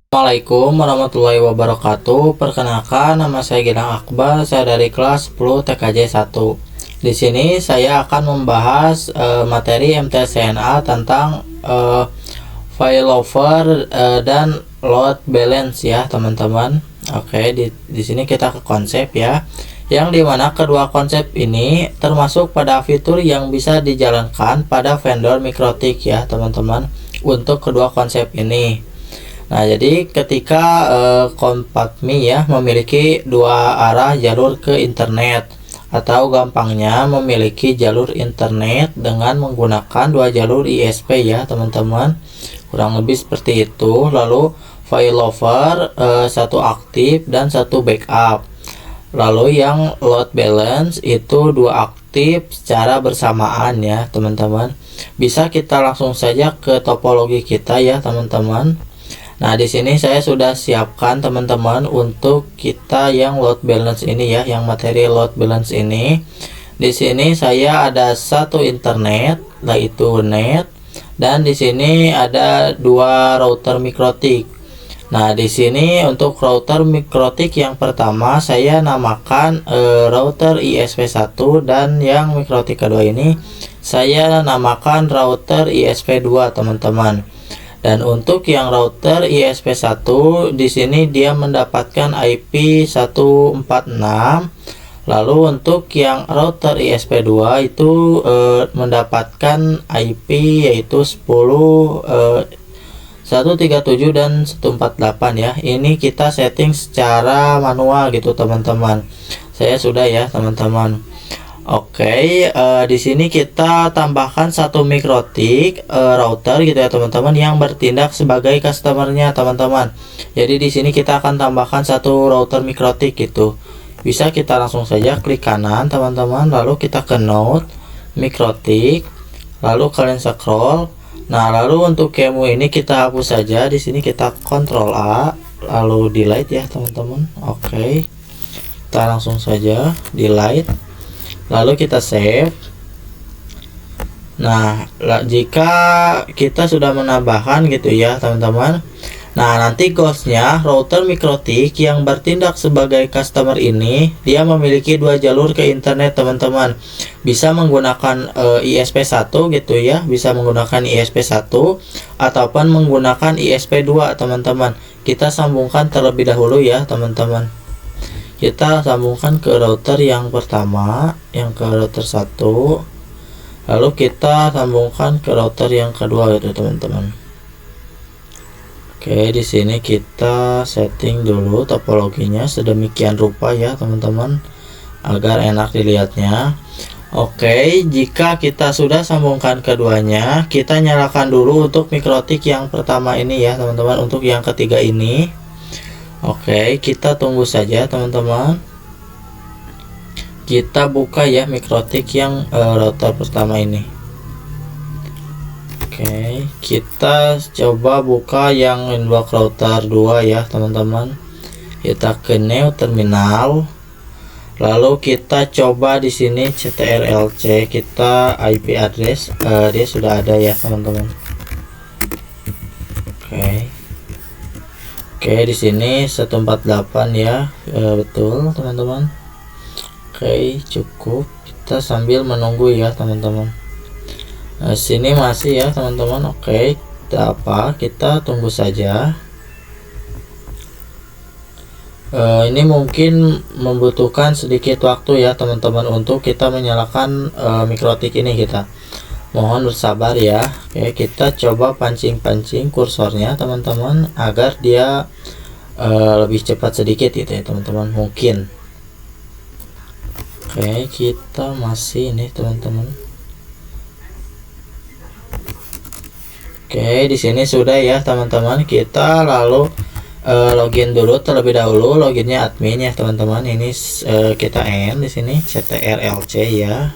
Assalamualaikum warahmatullahi wabarakatuh. Perkenalkan, nama saya Gilang Akbar. Saya dari kelas 10 TKJ 1. Di sini saya akan membahas materi MTSNA tentang failover dan load balance ya, teman-teman. Oke, di sini kita ke konsep ya. Yang dimana kedua konsep ini termasuk pada fitur yang bisa dijalankan pada vendor mikrotik ya, teman-teman. Untuk kedua konsep ini. Nah, jadi ketika Kompatmi ya memiliki dua arah jalur ke internet, atau gampangnya memiliki jalur internet dengan menggunakan dua jalur ISP ya, teman-teman. Kurang lebih seperti itu. Lalu failover satu aktif dan satu backup. Lalu yang load balance itu dua aktif secara bersamaan ya, teman-teman. Bisa kita langsung saja ke topologi kita ya, teman-teman. Nah, di sini saya sudah siapkan teman-teman untuk kita yang load balance ini ya, yang materi load balance ini. Di sini saya ada satu internet, yaitu net, dan di sini ada dua router mikrotik. Nah, di sini untuk router mikrotik yang pertama saya namakan router ISP1, dan yang mikrotik kedua ini saya namakan router ISP2, teman-teman. Dan untuk yang router ISP1 di sini dia mendapatkan IP 146. Lalu untuk yang router ISP2 itu mendapatkan IP yaitu 137 dan 148 ya. Ini kita setting secara manual gitu, teman-teman. Saya sudah ya, teman-teman. Oke, di sini kita tambahkan satu mikrotik router gitu ya, teman-teman, yang bertindak sebagai customernya, teman-teman. Jadi di sini kita akan tambahkan satu router mikrotik gitu. Bisa kita langsung saja klik kanan, teman-teman, lalu kita ke node mikrotik, lalu kalian scroll. Nah, lalu untuk kemu ini kita hapus saja. Di sini kita Ctrl A, lalu delete ya, teman-teman. Oke, kita langsung saja delete. Lalu kita save. Nah, jika kita sudah menambahkan gitu ya, teman-teman. Nah, nanti ghostnya router mikrotik yang bertindak sebagai customer ini, dia memiliki dua jalur ke internet, teman-teman. Bisa menggunakan ISP1 gitu ya, bisa menggunakan ISP1 ataupun menggunakan ISP2, teman-teman. Kita sambungkan terlebih dahulu ya, teman-teman. Kita sambungkan ke router yang pertama, yang ke router 1, lalu kita sambungkan ke router yang kedua gitu, teman-teman. Oke, di sini kita setting dulu topologinya sedemikian rupa ya, teman-teman, agar enak dilihatnya. Oke, jika kita sudah sambungkan keduanya, kita nyalakan dulu untuk mikrotik yang pertama ini ya, teman-teman. Untuk yang ketiga ini, oke, kita tunggu saja, teman-teman. Kita buka ya mikrotik yang router pertama ini. Oke, kita coba buka yang inbox router 2 ya, teman-teman. Kita ke new terminal. Lalu kita coba di sini CTRL-C, kita IP address dia sudah ada ya, teman-teman. Oke, di sini 148 ya, betul, teman-teman. Oke, cukup. Kita sambil menunggu ya, teman-teman. Sini masih ya, teman-teman. Oke, kita tunggu saja. Ini mungkin membutuhkan sedikit waktu ya, teman-teman, untuk kita menyalakan mikrotik ini kita. Mohon bersabar ya. Oke, kita coba pancing-pancing kursornya, teman-teman, agar dia lebih cepat sedikit gitu ya, teman-teman. Mungkin. Oke, kita masih ini, teman-teman. Oke, di sini sudah ya, teman-teman. Kita lalu login dulu terlebih dahulu, loginnya admin ya, teman-teman. Ini kita N di sini CTRL-C ya.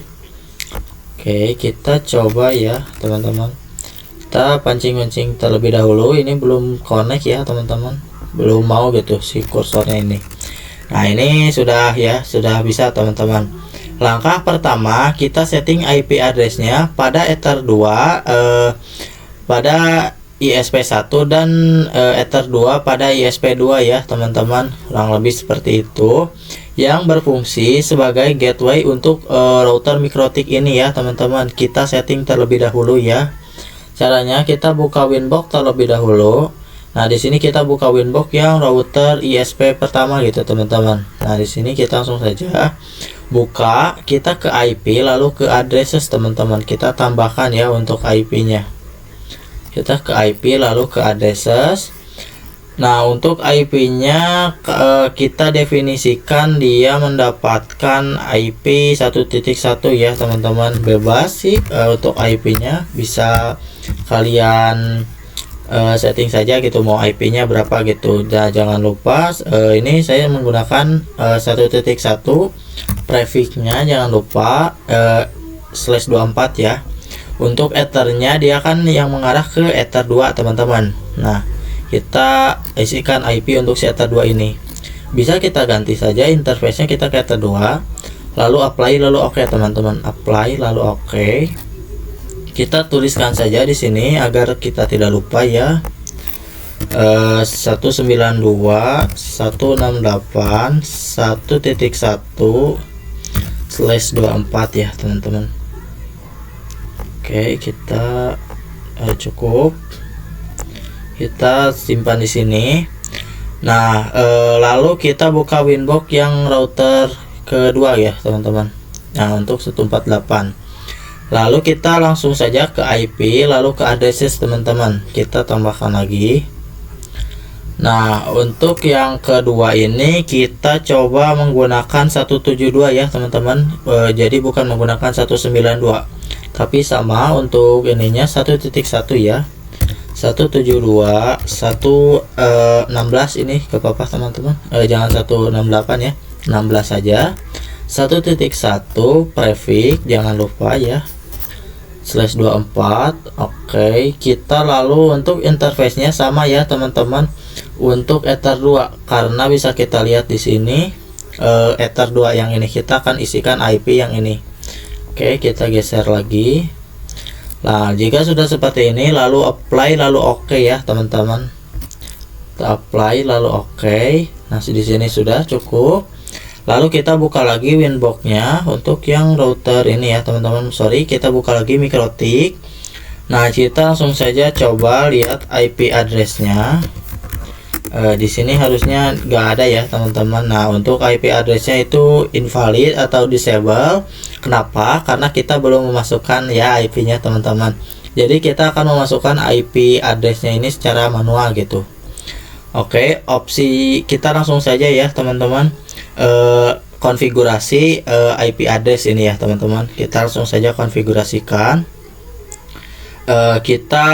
Oke, kita coba ya, teman-teman. Kita pancing-pancing terlebih dahulu. Ini belum connect ya, teman-teman. Belum mau gitu si kursornya ini. Nah, ini sudah ya, sudah bisa, teman-teman. Langkah pertama, kita setting IP addressnya pada Ether 2 pada ISP1 dan Ether 2 pada ISP2 ya teman-teman, kurang lebih seperti itu, yang berfungsi sebagai gateway untuk router Mikrotik ini ya teman-teman. Kita setting terlebih dahulu ya. Caranya kita buka Winbox terlebih dahulu. Nah, di sini kita buka Winbox yang router ISP pertama gitu teman-teman. Nah, di sini kita langsung saja buka, kita ke IP lalu ke addresses teman-teman. Kita tambahkan ya untuk IP-nya. Kita ke IP lalu ke addresses. Nah, untuk IP-nya kita definisikan dia mendapatkan IP 1.1 ya teman-teman. Bebas sih untuk IP-nya, bisa kalian setting saja gitu mau IP-nya berapa gitu. Dan jangan lupa ini saya menggunakan 1.1 prefix-nya, jangan lupa /24 ya. Untuk ethernya dia kan yang mengarah ke ether 2 teman-teman. Nah, kita isikan IP untuk si ether 2 ini. Bisa kita ganti saja interface-nya, kita ke ether 2 lalu apply lalu oke teman-teman. Apply lalu oke. Kita tuliskan saja di sini agar kita tidak lupa ya. 192.168.1.1/24 ya teman-teman. Oke, kita cukup. Kita simpan di sini. Nah, lalu kita buka Winbox yang router kedua ya teman-teman. Nah, untuk 148. Lalu kita langsung saja ke IP lalu ke addresses teman-teman. Kita tambahkan lagi. Nah, untuk yang kedua ini kita coba menggunakan 172 ya teman-teman. Jadi bukan menggunakan 192, tapi sama untuk ininya 1.1 ya. 172 116 ini ke papa teman-teman. Jangan 168 ya, 16 saja. 1.1 prefix jangan lupa ya, /24. Oke, kita lalu untuk interface-nya sama ya teman-teman. Untuk ether 2 karena bisa kita lihat di sini ether 2 yang ini kita akan isikan IP yang ini. Oke, kita geser lagi. Nah, jika sudah seperti ini lalu apply lalu oke ya teman-teman. Kita apply lalu oke. Nah, di sini sudah cukup. Lalu kita buka lagi Winbox-nya untuk yang router ini ya teman-teman. Sorry, kita buka lagi Mikrotik. Nah, kita langsung saja coba lihat IP address-nya. Di sini harusnya nggak ada ya teman-teman. Nah, untuk IP address-nya itu invalid atau disable. Kenapa? Karena kita belum memasukkan ya IP-nya teman-teman. Jadi kita akan memasukkan IP address-nya ini secara manual gitu. Oke, opsi kita langsung saja ya teman-teman. Konfigurasi IP address ini ya teman-teman. Kita langsung saja konfigurasikan. Kita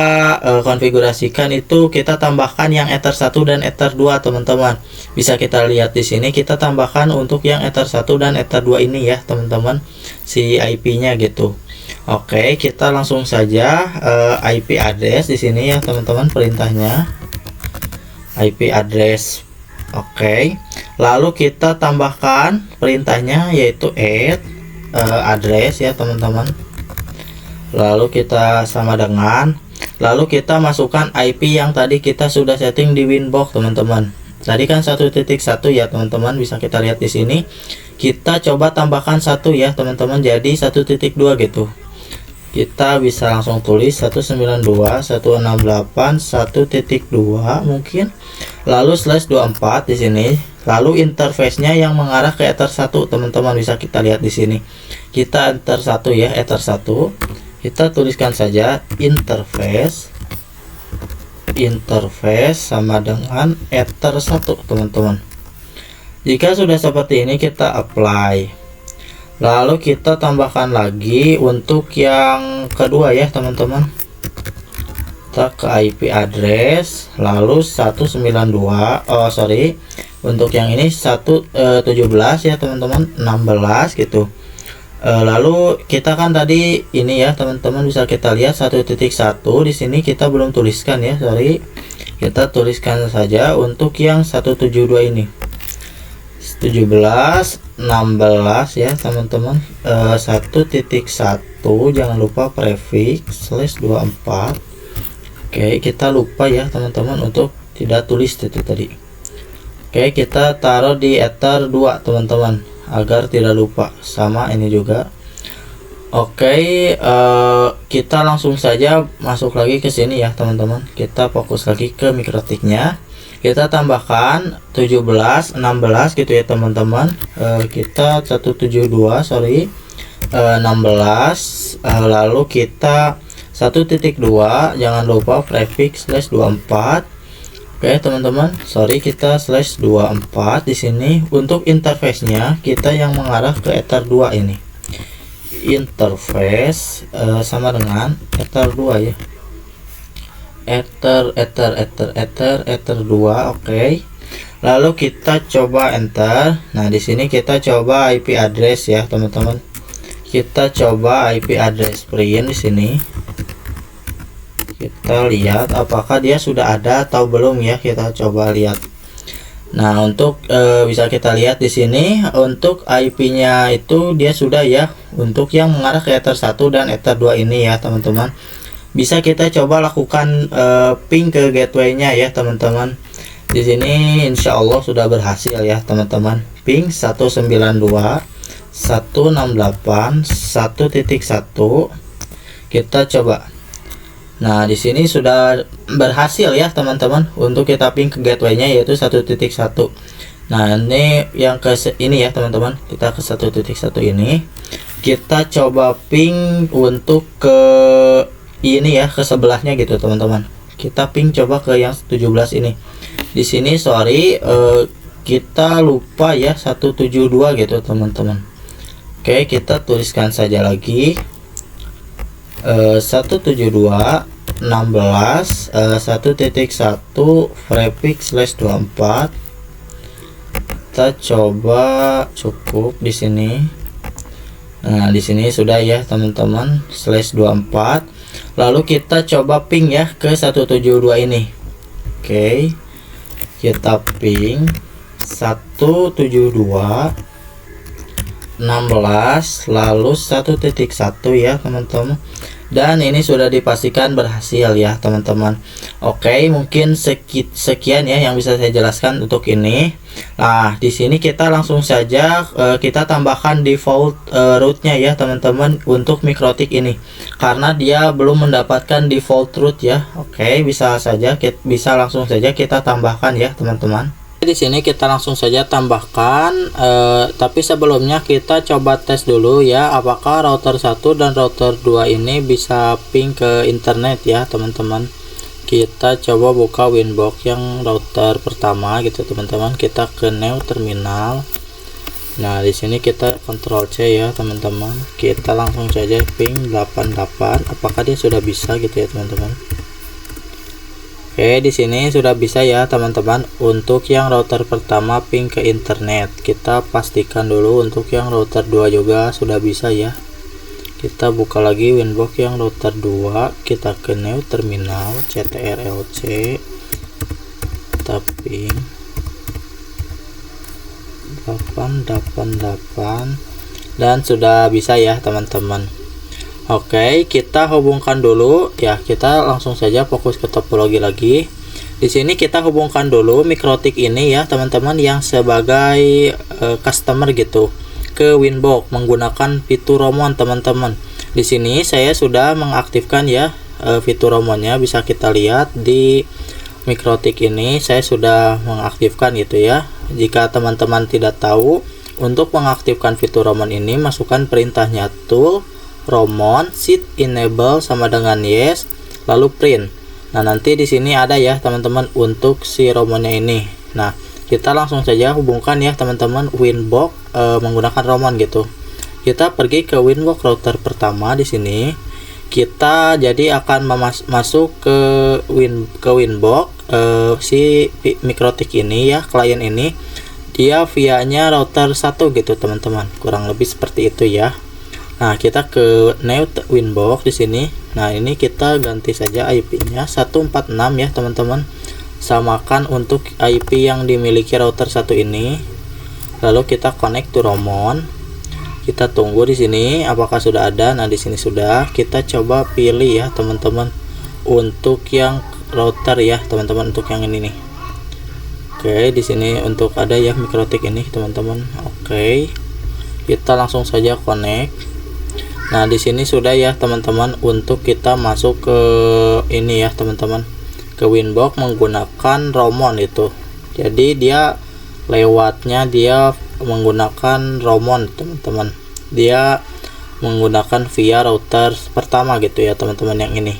konfigurasikan itu kita tambahkan yang ether 1 dan ether 2 teman-teman. Bisa kita lihat di sini kita tambahkan untuk yang ether 1 dan ether 2 ini ya teman-teman, si IP-nya gitu. Oke, kita langsung saja IP address di sini ya teman-teman, perintahnya IP address. Oke, lalu kita tambahkan perintahnya yaitu add address ya teman-teman. Lalu kita sama dengan, lalu kita masukkan IP yang tadi kita sudah setting di Winbox teman-teman. Tadi kan 1.1 ya teman-teman, bisa kita lihat di sini. Kita coba tambahkan 1 ya teman-teman, jadi 1.2 gitu. Kita bisa langsung tulis 192.168.1.2 mungkin. Lalu /24 di sini. Lalu interface-nya yang mengarah ke ether 1 teman-teman, bisa kita lihat di sini. Kita enter 1 ya, ether 1. Kita tuliskan saja interface sama dengan ether 1 teman-teman. Jika sudah seperti ini kita apply. Lalu kita tambahkan lagi untuk yang kedua ya teman-teman. Kita ke IP address lalu 192. Untuk yang ini 117 ya teman-teman, 16 gitu. Lalu kita kan tadi ini ya teman-teman, bisa kita lihat 1.1 di sini kita belum tuliskan ya, sorry. Kita tuliskan saja untuk yang 172 ini. 17 16 ya teman-teman. 1.1 jangan lupa prefix /24. Oke, kita lupa ya teman-teman untuk tidak tulis itu tadi. Oke, kita taruh di ether 2 teman-teman agar tidak lupa. Sama ini juga. Oke, kita langsung saja masuk lagi ke sini ya teman-teman. Kita fokus lagi ke mikrotiknya. Kita tambahkan 17, 16 gitu ya teman-teman. Kita 172 sorry, 16, lalu kita 1.2, jangan lupa prefix /24. Oke teman-teman, sorry, kita /24 di sini. Untuk interface-nya kita yang mengarah ke ether 2 ini. Interface sama dengan ether 2 ya. Ether 2. Oke. Lalu kita coba enter. Nah, di sini kita coba IP address ya, teman-teman. Kita coba IP address print di sini. Kita lihat apakah dia sudah ada atau belum ya. Kita coba lihat. Nah, untuk bisa kita lihat di sini untuk IP-nya itu dia sudah ya, untuk yang mengarah ke ether 1 dan ether 2 ini ya, teman-teman. Bisa kita coba lakukan ping ke gateway-nya ya, teman-teman. Di sini insya Allah sudah berhasil ya, teman-teman. Ping 192 168 1.1. Kita coba. Nah, di sini sudah berhasil ya teman-teman untuk kita ping ke gateway-nya yaitu 1.1. Nah, ini yang ke ini ya teman-teman. Kita ke 1.1 ini. Kita coba ping untuk ke ini ya, ke sebelahnya gitu teman-teman. Kita ping coba ke yang 17 ini. Di sini sorry, kita lupa ya 172 gitu teman-teman. Oke, kita tuliskan saja lagi. 172 16 1.1 prefix /24. Kita coba cukup di sini. Nah, di sini sudah ya teman-teman /24. Lalu kita coba ping ya ke 172 ini. Oke. Kita ping 172 16 lalu 1.1 ya teman-teman. Dan ini sudah dipastikan berhasil ya teman-teman. Oke, mungkin sekian ya yang bisa saya jelaskan untuk ini. Nah, di sini kita langsung saja kita tambahkan default root-nya ya teman-teman untuk mikrotik ini, karena dia belum mendapatkan default root ya. Oke, bisa langsung saja kita tambahkan ya teman-teman. Di sini kita langsung saja tambahkan, tapi sebelumnya kita coba tes dulu ya apakah router 1 dan router 2 ini bisa ping ke internet ya teman-teman. Kita coba buka Winbox yang router pertama gitu teman-teman. Kita ke new terminal. Nah, di sini kita Ctrl C ya teman-teman. Kita langsung saja ping 88. Apakah dia sudah bisa gitu ya teman-teman. Oke, di sini sudah bisa ya teman-teman untuk yang router pertama ping ke internet. Kita pastikan dulu untuk yang router 2 juga sudah bisa ya. Kita buka lagi Winbox yang router 2, kita ke new terminal ctrlc, kita ping 888 dan sudah bisa ya teman-teman. Oke, kita hubungkan dulu ya. Kita langsung saja fokus ke topologi lagi. Di sini kita hubungkan dulu mikrotik ini ya teman-teman yang sebagai customer gitu ke Winbox menggunakan fitur Romon teman-teman. Di sini saya sudah mengaktifkan ya fitur Romonnya, bisa kita lihat di mikrotik ini saya sudah mengaktifkan gitu ya. Jika teman-teman tidak tahu, untuk mengaktifkan fitur Romon ini masukkan perintahnya tool Romon seed enable sama dengan yes, lalu print. Nah, nanti di sini ada ya teman-teman untuk si Romonnya ini. Nah, kita langsung saja hubungkan ya teman-teman Winbox menggunakan Romon gitu. Kita pergi ke Winbox router pertama. Di sini kita jadi akan masuk ke Winbox si mikrotik ini ya, klien ini dia via-nya router 1 gitu teman-teman, kurang lebih seperti itu ya. Nah, kita ke new Winbox di sini. Nah, ini kita ganti saja IP-nya 146 ya teman-teman. Samakan untuk IP yang dimiliki router 1 ini. Lalu kita connect to Romon. Kita tunggu di sini apakah sudah ada. Nah, di sini sudah. Kita coba pilih ya teman-teman untuk yang router ya teman-teman, untuk yang ini nih. Oke, di sini untuk ada ya mikrotik ini teman-teman. Oke, kita langsung saja connect. Nah, di sini sudah ya teman-teman untuk kita masuk ke ini ya teman-teman, ke Winbox menggunakan Roamon itu. Jadi dia lewatnya dia menggunakan Roamon teman-teman. Dia menggunakan via router pertama gitu ya teman-teman, yang ini.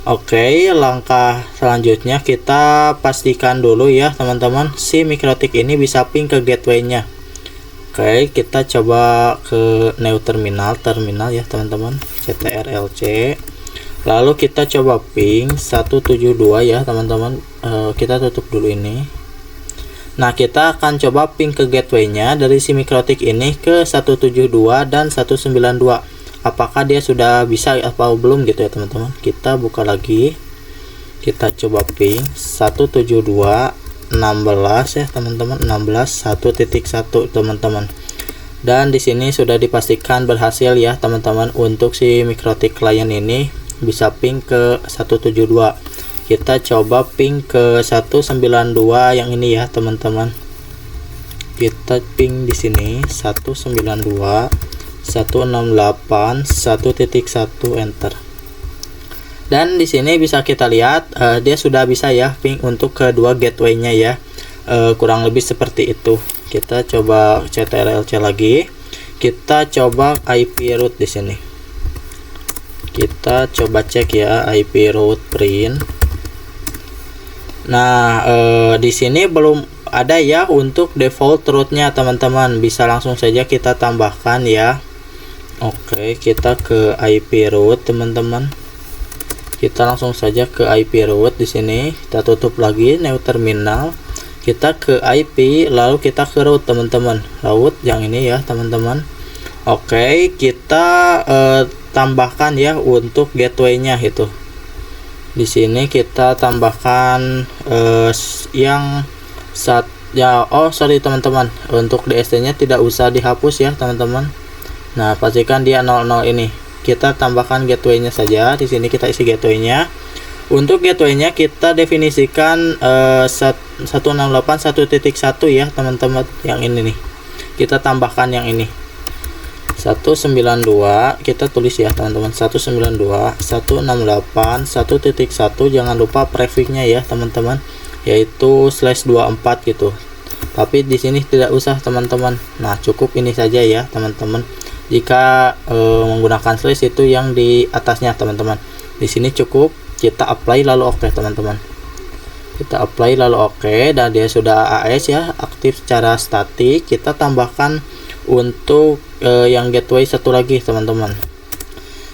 Oke, langkah selanjutnya kita pastikan dulu ya teman-teman si mikrotik ini bisa ping ke gateway-nya. Oke, kita coba ke new terminal ya teman-teman, CTRL-C. Lalu kita coba ping 172 ya teman-teman. Kita tutup dulu ini. Nah, kita akan coba ping ke gateway-nya dari si mikrotik ini ke 172 dan 192. Apakah dia sudah bisa atau belum gitu ya teman-teman. Kita buka lagi. Kita coba ping 172 16 ya teman-teman, 16 1.1 teman-teman. Dan di sini sudah dipastikan berhasil ya teman-teman untuk si mikrotik client ini bisa ping ke 172. Kita coba ping ke 192 yang ini ya teman-teman. Kita ping di sini 192 168 1.1 enter. Dan di sini bisa kita lihat dia sudah bisa ya ping untuk kedua gateway-nya ya. Kurang lebih seperti itu. Kita coba CTRL-C lagi. Kita coba IP route di sini. Kita coba cek ya IP route print. Nah, di sini belum ada ya untuk default route-nya teman-teman. Bisa langsung saja kita tambahkan ya. Oke, kita ke IP route teman-teman. Kita langsung saja ke IP route di sini. Kita tutup lagi new terminal. Kita ke IP, lalu kita ke route teman-teman. Route yang ini ya teman-teman. Oke, kita tambahkan ya untuk gateway-nya itu. Di sini kita tambahkan yang sorry teman-teman. Untuk DST-nya tidak usah dihapus ya teman-teman. Nah, pastikan dia 00 ini. Kita tambahkan gateway-nya saja. Di sini kita isi gateway-nya. Untuk gateway-nya kita definisikan 168.1.1 ya teman-teman, yang ini nih. Kita tambahkan yang ini 192, kita tulis ya teman-teman, 192 168 1.1. Jangan lupa prefixnya ya teman-teman, yaitu /24 gitu. Tapi di sini tidak usah teman-teman. Nah, cukup ini saja ya teman-teman. Jika menggunakan slash itu yang di atasnya teman-teman. Di sini cukup kita apply lalu oke teman-teman. Kita apply lalu oke, dan dia sudah AS ya, aktif secara statik. Kita tambahkan untuk yang gateway satu lagi teman-teman,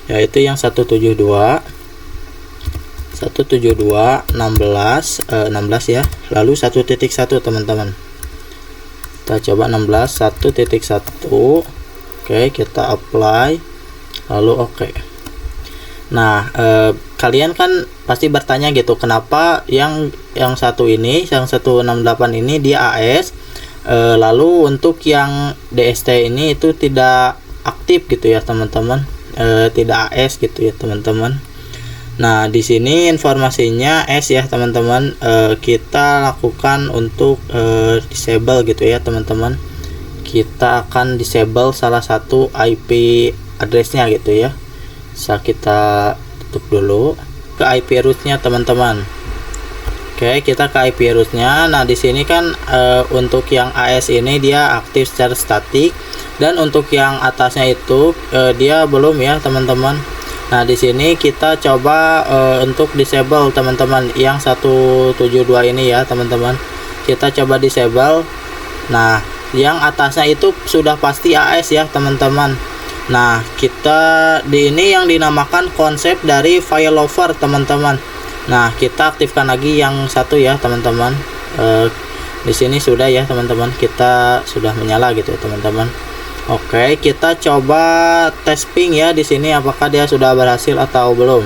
yaitu yang 172 16 ya, lalu 1.1 teman-teman. Kita coba 16 1.1. Oke, kita apply lalu oke. Nah, kalian kan pasti bertanya gitu, kenapa yang satu ini, yang 168 ini dia AS, lalu untuk yang DST ini itu tidak aktif gitu ya teman-teman, tidak AS gitu ya teman-teman. Nah, di sini informasinya S ya teman-teman. Kita lakukan untuk disable gitu ya teman-teman. Kita akan disable salah satu IP addressnya gitu ya. Bisa kita tutup dulu. Ke IP root-nya teman-teman. Oke, kita ke IP root-nya. Nah, di sini kan untuk yang AS ini dia aktif secara statik, dan untuk yang atasnya itu dia belum ya teman-teman. Nah, di sini kita coba untuk disable teman-teman, yang 172 ini ya teman-teman. Kita coba disable. Nah, yang atasnya itu sudah pasti AS ya teman-teman. Nah, kita di ini yang dinamakan konsep dari failover teman-teman. Nah, kita aktifkan lagi yang satu ya teman-teman. Di sini sudah ya teman-teman, kita sudah menyala gitu ya teman-teman. Oke, kita coba tes ping ya di sini, apakah dia sudah berhasil atau belum.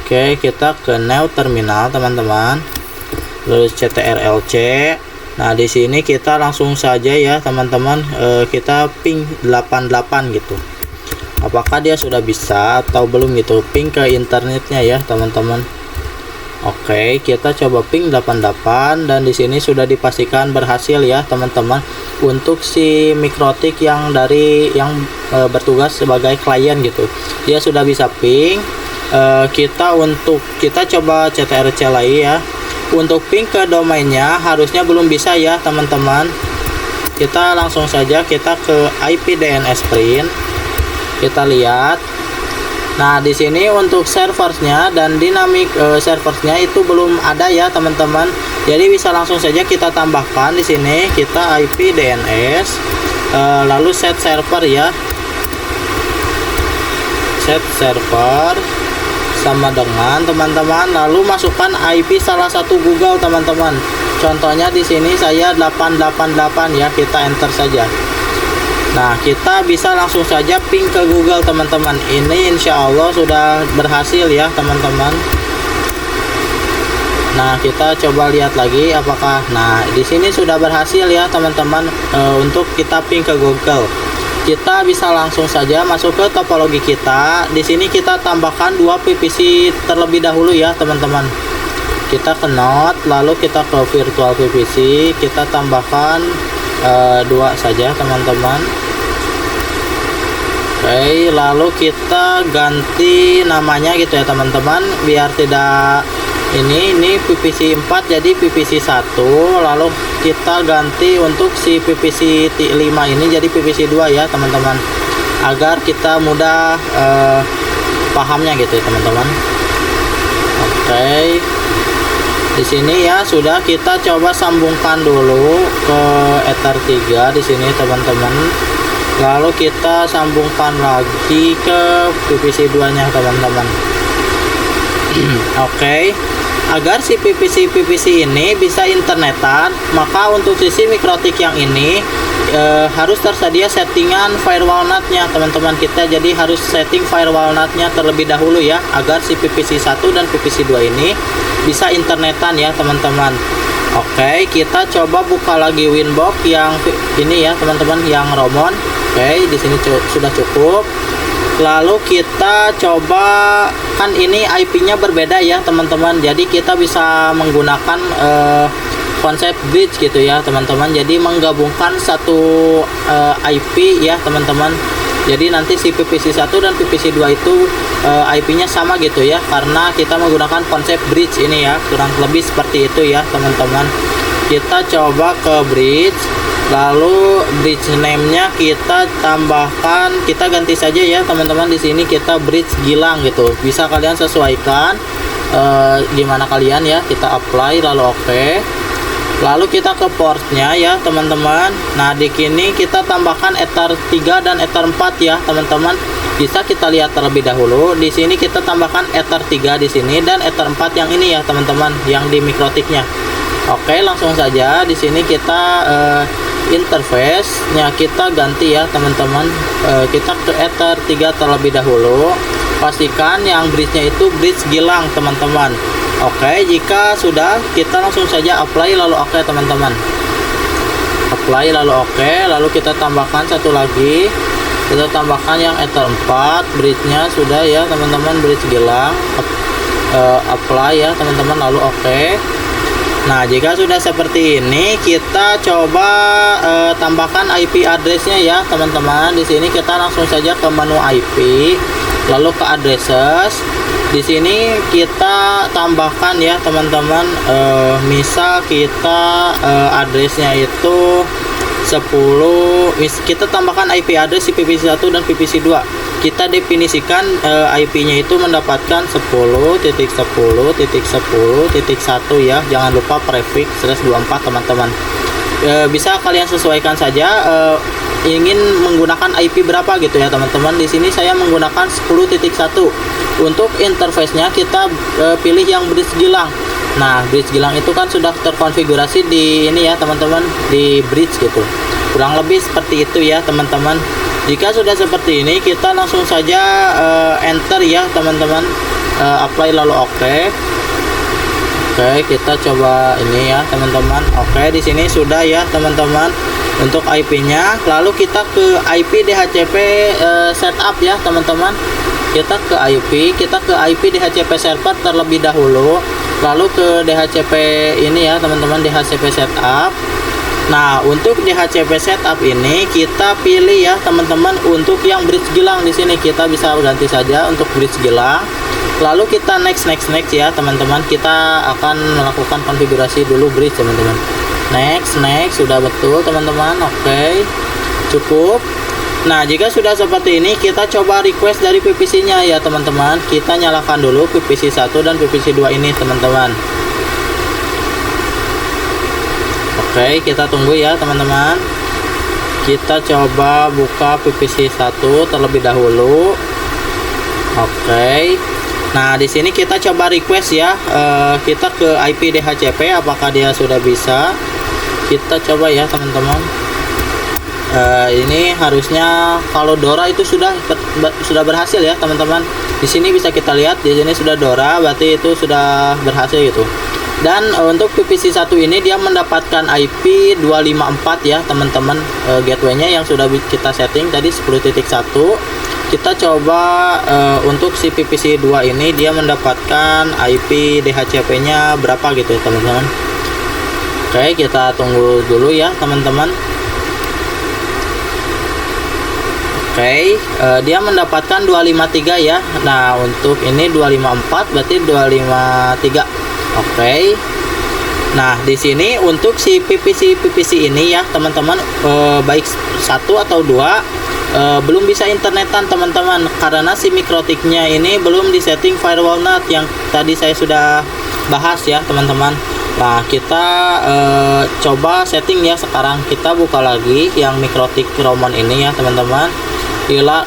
Oke, kita ke new terminal teman-teman, lalu CTRL-C. Nah, di sini kita langsung saja ya teman-teman, kita ping 88 gitu. apakah dia sudah bisa atau belum gitu, ping ke internetnya ya teman-teman. Oke, kita coba ping 88 dan di sini sudah dipastikan berhasil ya teman-teman untuk si Mikrotik yang bertugas sebagai klien gitu. Dia sudah bisa ping. Kita coba CTRC lagi ya. Untuk ping ke domainnya harusnya belum bisa ya teman-teman. Kita langsung saja kita ke IP DNS print. Kita lihat. Nah, di sini untuk servernya dan dinamik servernya itu belum ada ya teman-teman. Jadi bisa langsung saja kita tambahkan di sini, kita IP DNS lalu set server ya. Set server sama dengan teman-teman, lalu masukkan IP salah satu Google teman-teman. Contohnya di sini saya 888 ya, kita enter saja. Nah, kita bisa langsung saja ping ke Google teman-teman. Ini insya Allah sudah berhasil ya teman-teman. Nah, kita coba lihat lagi apakah. Nah, di sini sudah berhasil ya teman-teman untuk kita ping ke Google. Kita bisa langsung saja masuk ke topologi kita. Di sini kita tambahkan 2 VPC terlebih dahulu ya teman-teman. Kita ke node, lalu kita ke virtual VPC, kita tambahkan 2 saja teman-teman. Oke, lalu kita ganti namanya gitu ya teman-teman, biar tidak ini PVC 4 jadi PVC 1, lalu kita ganti untuk si PVC 5 ini jadi PVC 2 ya teman-teman, agar kita mudah pahamnya gitu ya teman-teman. Oke, di sini ya sudah, kita coba sambungkan dulu ke Ether 3 di sini teman-teman. Lalu kita sambungkan lagi ke PVC 2 nya teman-teman. Oke, agar si PVC ini bisa internetan, maka untuk sisi Mikrotik yang ini harus tersedia settingan firewall NAT-nya teman-teman kita. Jadi harus setting firewall NAT-nya terlebih dahulu ya, agar si PVC 1 dan PVC 2 ini bisa internetan ya teman-teman. Oke, kita coba buka lagi Winbox yang ini ya teman-teman, yang Romon. Oke, di sini sudah cukup. Lalu kita coba, kan ini IP-nya berbeda ya teman-teman. Jadi kita bisa menggunakan konsep bridge gitu ya teman-teman. Jadi menggabungkan satu IP ya teman-teman. Jadi nanti si PVC 1 dan PVC 2 itu IP-nya sama gitu ya, karena kita menggunakan konsep bridge ini ya, kurang lebih seperti itu ya teman-teman. Kita coba ke bridge, lalu bridge name-nya kita tambahkan, kita ganti saja ya teman-teman. Di sini kita bridge Gilang gitu, bisa kalian sesuaikan gimana kalian ya. Kita apply lalu oke. Lalu kita ke portnya ya teman-teman. Nah, di sini kita tambahkan Ether 3 dan Ether 4 ya teman-teman. Bisa kita lihat terlebih dahulu. Di sini kita tambahkan Ether 3 di sini dan Ether 4 yang ini ya teman-teman, yang di Mikrotiknya. Oke, langsung saja di sini kita interface-nya kita ganti ya teman-teman. Kita ke Ether 3 terlebih dahulu. Pastikan yang bridge-nya itu bridge Gilang teman-teman. Oke, jika sudah, kita langsung saja apply lalu oke teman-teman. Apply lalu oke, lalu kita tambahkan satu lagi. Kita tambahkan yang Ether 4, bridge-nya sudah ya teman-teman, bridge Gilang. Apply ya teman-teman lalu oke. Nah, jika sudah seperti ini, kita coba tambahkan IP address-nya ya teman-teman. Di sini kita langsung saja ke menu IP, lalu ke addresses. Di sini kita tambahkan ya teman-teman, misal kita addressnya itu 10, kita tambahkan IP address si PVC 1 dan PVC 2. Kita definisikan IP-nya itu mendapatkan 10.10.10.1 ya. Jangan lupa prefix /24 teman-teman. Bisa kalian sesuaikan saja ingin menggunakan IP berapa gitu ya teman-teman. Di sini saya menggunakan 10.1. Untuk interface-nya kita pilih yang bridge Gilang. Nah, bridge Gilang itu kan sudah terkonfigurasi di ini ya teman-teman, di bridge gitu. Kurang lebih seperti itu ya teman-teman. Jika sudah seperti ini, kita langsung saja enter ya teman-teman. Apply lalu oke. Oke, kita coba ini ya teman-teman. Oke, di sini sudah ya teman-teman. untuk IP-nya. Lalu kita ke IP DHCP setup ya teman-teman. Kita ke IP DHCP server terlebih dahulu, lalu ke DHCP ini ya teman-teman, DHCP setup. Nah, untuk DHCP setup ini kita pilih ya teman-teman untuk yang bridge Gilang. Di sini kita bisa ganti saja untuk bridge Gilang. Lalu kita next ya teman-teman. Kita akan melakukan konfigurasi dulu bridge teman-teman. Next sudah betul teman-teman. Oke, cukup. Nah, jika sudah seperti ini, kita coba request dari PVC nya ya teman-teman. Kita nyalakan dulu PVC 1 dan PVC 2 ini teman-teman. Oke, kita tunggu ya teman-teman. Kita coba buka PVC 1 terlebih dahulu. Oke. Nah, di sini kita coba request ya. Kita ke IP DHCP, apakah dia sudah bisa? Kita coba ya teman-teman. Ini harusnya kalau Dora itu sudah berhasil ya teman-teman. Di sini bisa kita lihat, di sini sudah Dora, berarti itu sudah berhasil gitu. Dan untuk PVC 1 ini dia mendapatkan IP 254 ya teman-teman, gateway-nya yang sudah kita setting tadi 10.1. Kita coba untuk si PVC 2 ini dia mendapatkan IP DHCP-nya berapa gitu ya teman-teman. Oke, kita tunggu dulu ya teman-teman. Oke, dia mendapatkan 253 ya. Nah, untuk ini 254 berarti 253. Oke. Nah, di sini untuk si PVC ini ya teman-teman, baik 1 atau 2 belum bisa internetan teman-teman, karena si mikrotiknya ini belum disetting firewall NAT yang tadi saya sudah bahas ya teman-teman. Nah, kita coba setting ya sekarang. Kita buka lagi yang mikrotik Roman ini ya teman-teman.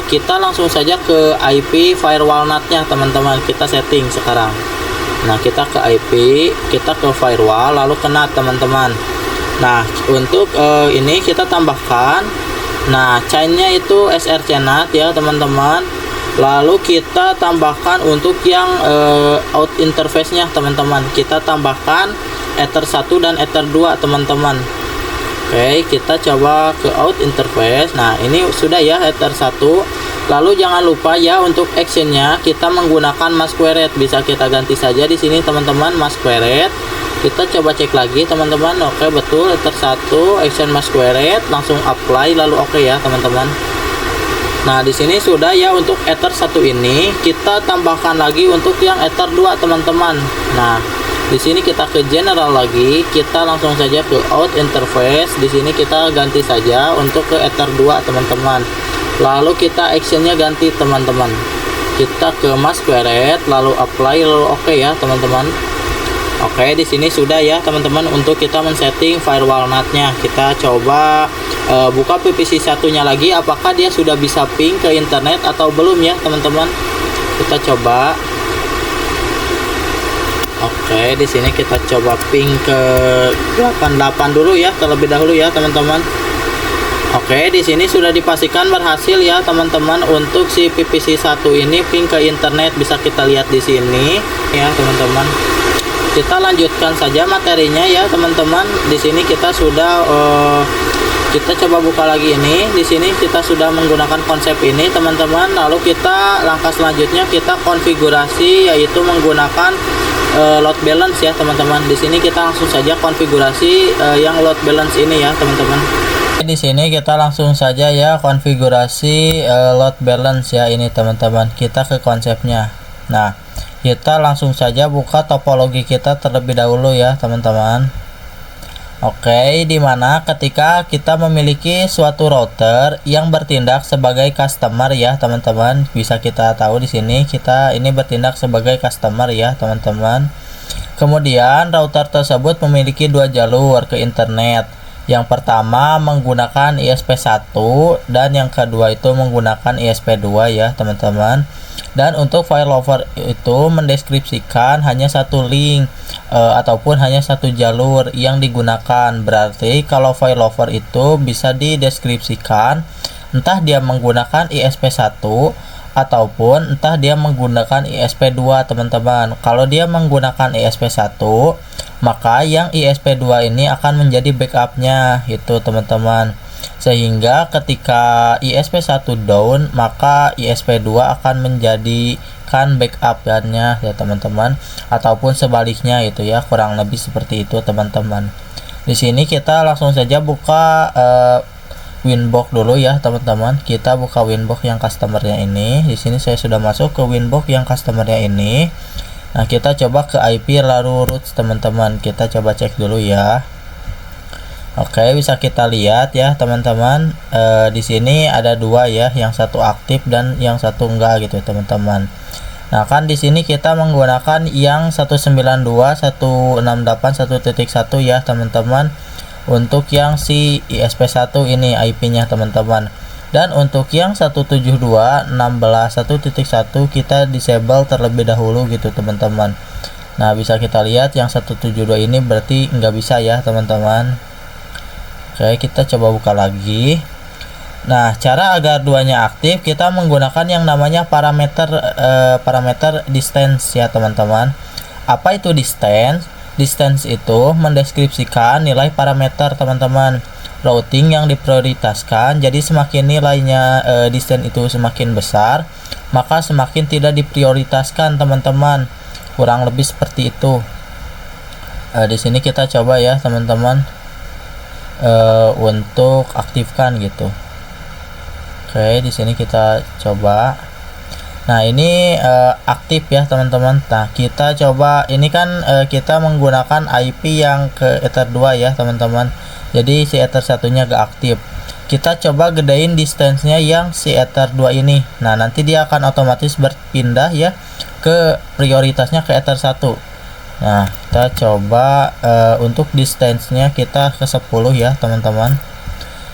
Kita langsung saja ke IP firewall NAT-nya teman-teman. Kita setting sekarang. Nah, kita ke IP, kita ke firewall, lalu ke NAT teman-teman. Nah, untuk ini kita tambahkan. Nah, chainnya itu SRC NAT ya teman-teman. Lalu kita tambahkan untuk yang out interface-nya teman-teman. Kita tambahkan Ether 1 dan Ether 2 teman-teman. Oke, kita coba ke out interface. Nah, ini sudah ya Ether 1. Lalu jangan lupa ya untuk actionnya kita menggunakan masquerade, bisa kita ganti saja di sini teman-teman, masquerade. Kita coba cek lagi teman-teman. Oke, betul Ether 1 action masquerade, langsung apply lalu oke ya teman-teman. Nah, di sini sudah ya untuk Ether 1 ini. Kita tambahkan lagi untuk yang Ether 2 teman-teman. Nah, di sini kita ke general lagi, kita langsung saja ke out interface. Di sini kita ganti saja untuk ke Ether 2 teman-teman. Lalu kita actionnya ganti teman-teman. Kita ke masquerade lalu apply lalu oke ya teman-teman. Oke, di sini sudah ya teman-teman untuk kita men-setting firewall NAT-nya. Kita coba buka PVC 1-nya lagi, apakah dia sudah bisa ping ke internet atau belum ya teman-teman. Kita coba. Oke, di sini kita coba ping ke 88 dulu ya terlebih dahulu ya teman-teman. Oke, di sini sudah dipastikan berhasil ya teman-teman untuk si PVC 1 ini ping ke internet, bisa kita lihat di sini ya teman-teman. Kita lanjutkan saja materinya ya teman-teman. Di sini kita sudah kita coba buka lagi ini. Di sini kita sudah menggunakan konsep ini teman-teman. Lalu kita langkah selanjutnya kita konfigurasi, yaitu menggunakan load balance ya teman-teman. Di sini kita langsung saja konfigurasi yang load balance ini ya teman-teman. Di sini kita langsung saja ya konfigurasi load balance ya ini teman-teman. Kita ke konsepnya. Nah, kita langsung saja buka topologi kita terlebih dahulu ya teman-teman. Oke, dimana ketika kita memiliki suatu router yang bertindak sebagai customer ya teman-teman, bisa kita tahu di sini kita ini bertindak sebagai customer ya teman-teman. Kemudian router tersebut memiliki 2 jalur ke internet. Yang pertama menggunakan ISP1 dan yang kedua itu menggunakan ISP2 ya teman-teman. Dan untuk failover itu mendeskripsikan hanya satu link ataupun hanya satu jalur yang digunakan. Berarti kalau failover itu bisa dideskripsikan entah dia menggunakan ISP1 ataupun entah dia menggunakan ISP2 teman-teman. Kalau dia menggunakan ISP1, maka yang ISP2 ini akan menjadi backupnya itu teman-teman. sehingga ketika ISP1 down maka ISP2 akan menjadikan backup-nya ya teman-teman, ataupun sebaliknya itu ya, kurang lebih seperti itu teman-teman. Di sini kita langsung saja buka Winbox dulu ya teman-teman. Kita buka Winbox yang customernya ini. Di sini saya sudah masuk ke Winbox yang customernya ini. Nah, kita coba ke IP lalu root teman-teman. Kita coba cek dulu ya. Oke, bisa kita lihat ya teman-teman. Di sini ada dua ya, yang satu aktif dan yang satu enggak gitu teman-teman. Nah, kan di sini kita menggunakan yang 192.168.1.1 ya teman-teman. Untuk yang si ISP1 ini IP-nya teman-teman. Dan untuk yang 172.16.1.1 kita disable terlebih dahulu gitu teman-teman. Nah, bisa kita lihat yang 172 ini berarti nggak bisa ya teman-teman. Oke, kita coba buka lagi. Nah, cara agar duanya aktif kita menggunakan yang namanya parameter distance ya teman-teman. Apa itu distance? Distance itu mendeskripsikan nilai parameter teman-teman routing yang diprioritaskan. Jadi semakin nilainya distance itu semakin besar, maka semakin tidak diprioritaskan teman-teman. Kurang lebih seperti itu. Di sini kita coba ya teman-teman untuk aktifkan gitu. Oke, di sini kita coba. Nah, ini aktif ya teman-teman. Nah, kita coba, ini kan kita menggunakan IP yang ke Ether 2 ya teman-teman. Jadi si Ether satunya gak aktif. Kita coba gedein distance-nya yang si Ether 2 ini. Nah, nanti dia akan otomatis berpindah ya ke prioritasnya ke Ether 1. Nah, kita coba untuk distance-nya kita ke 10 ya teman-teman.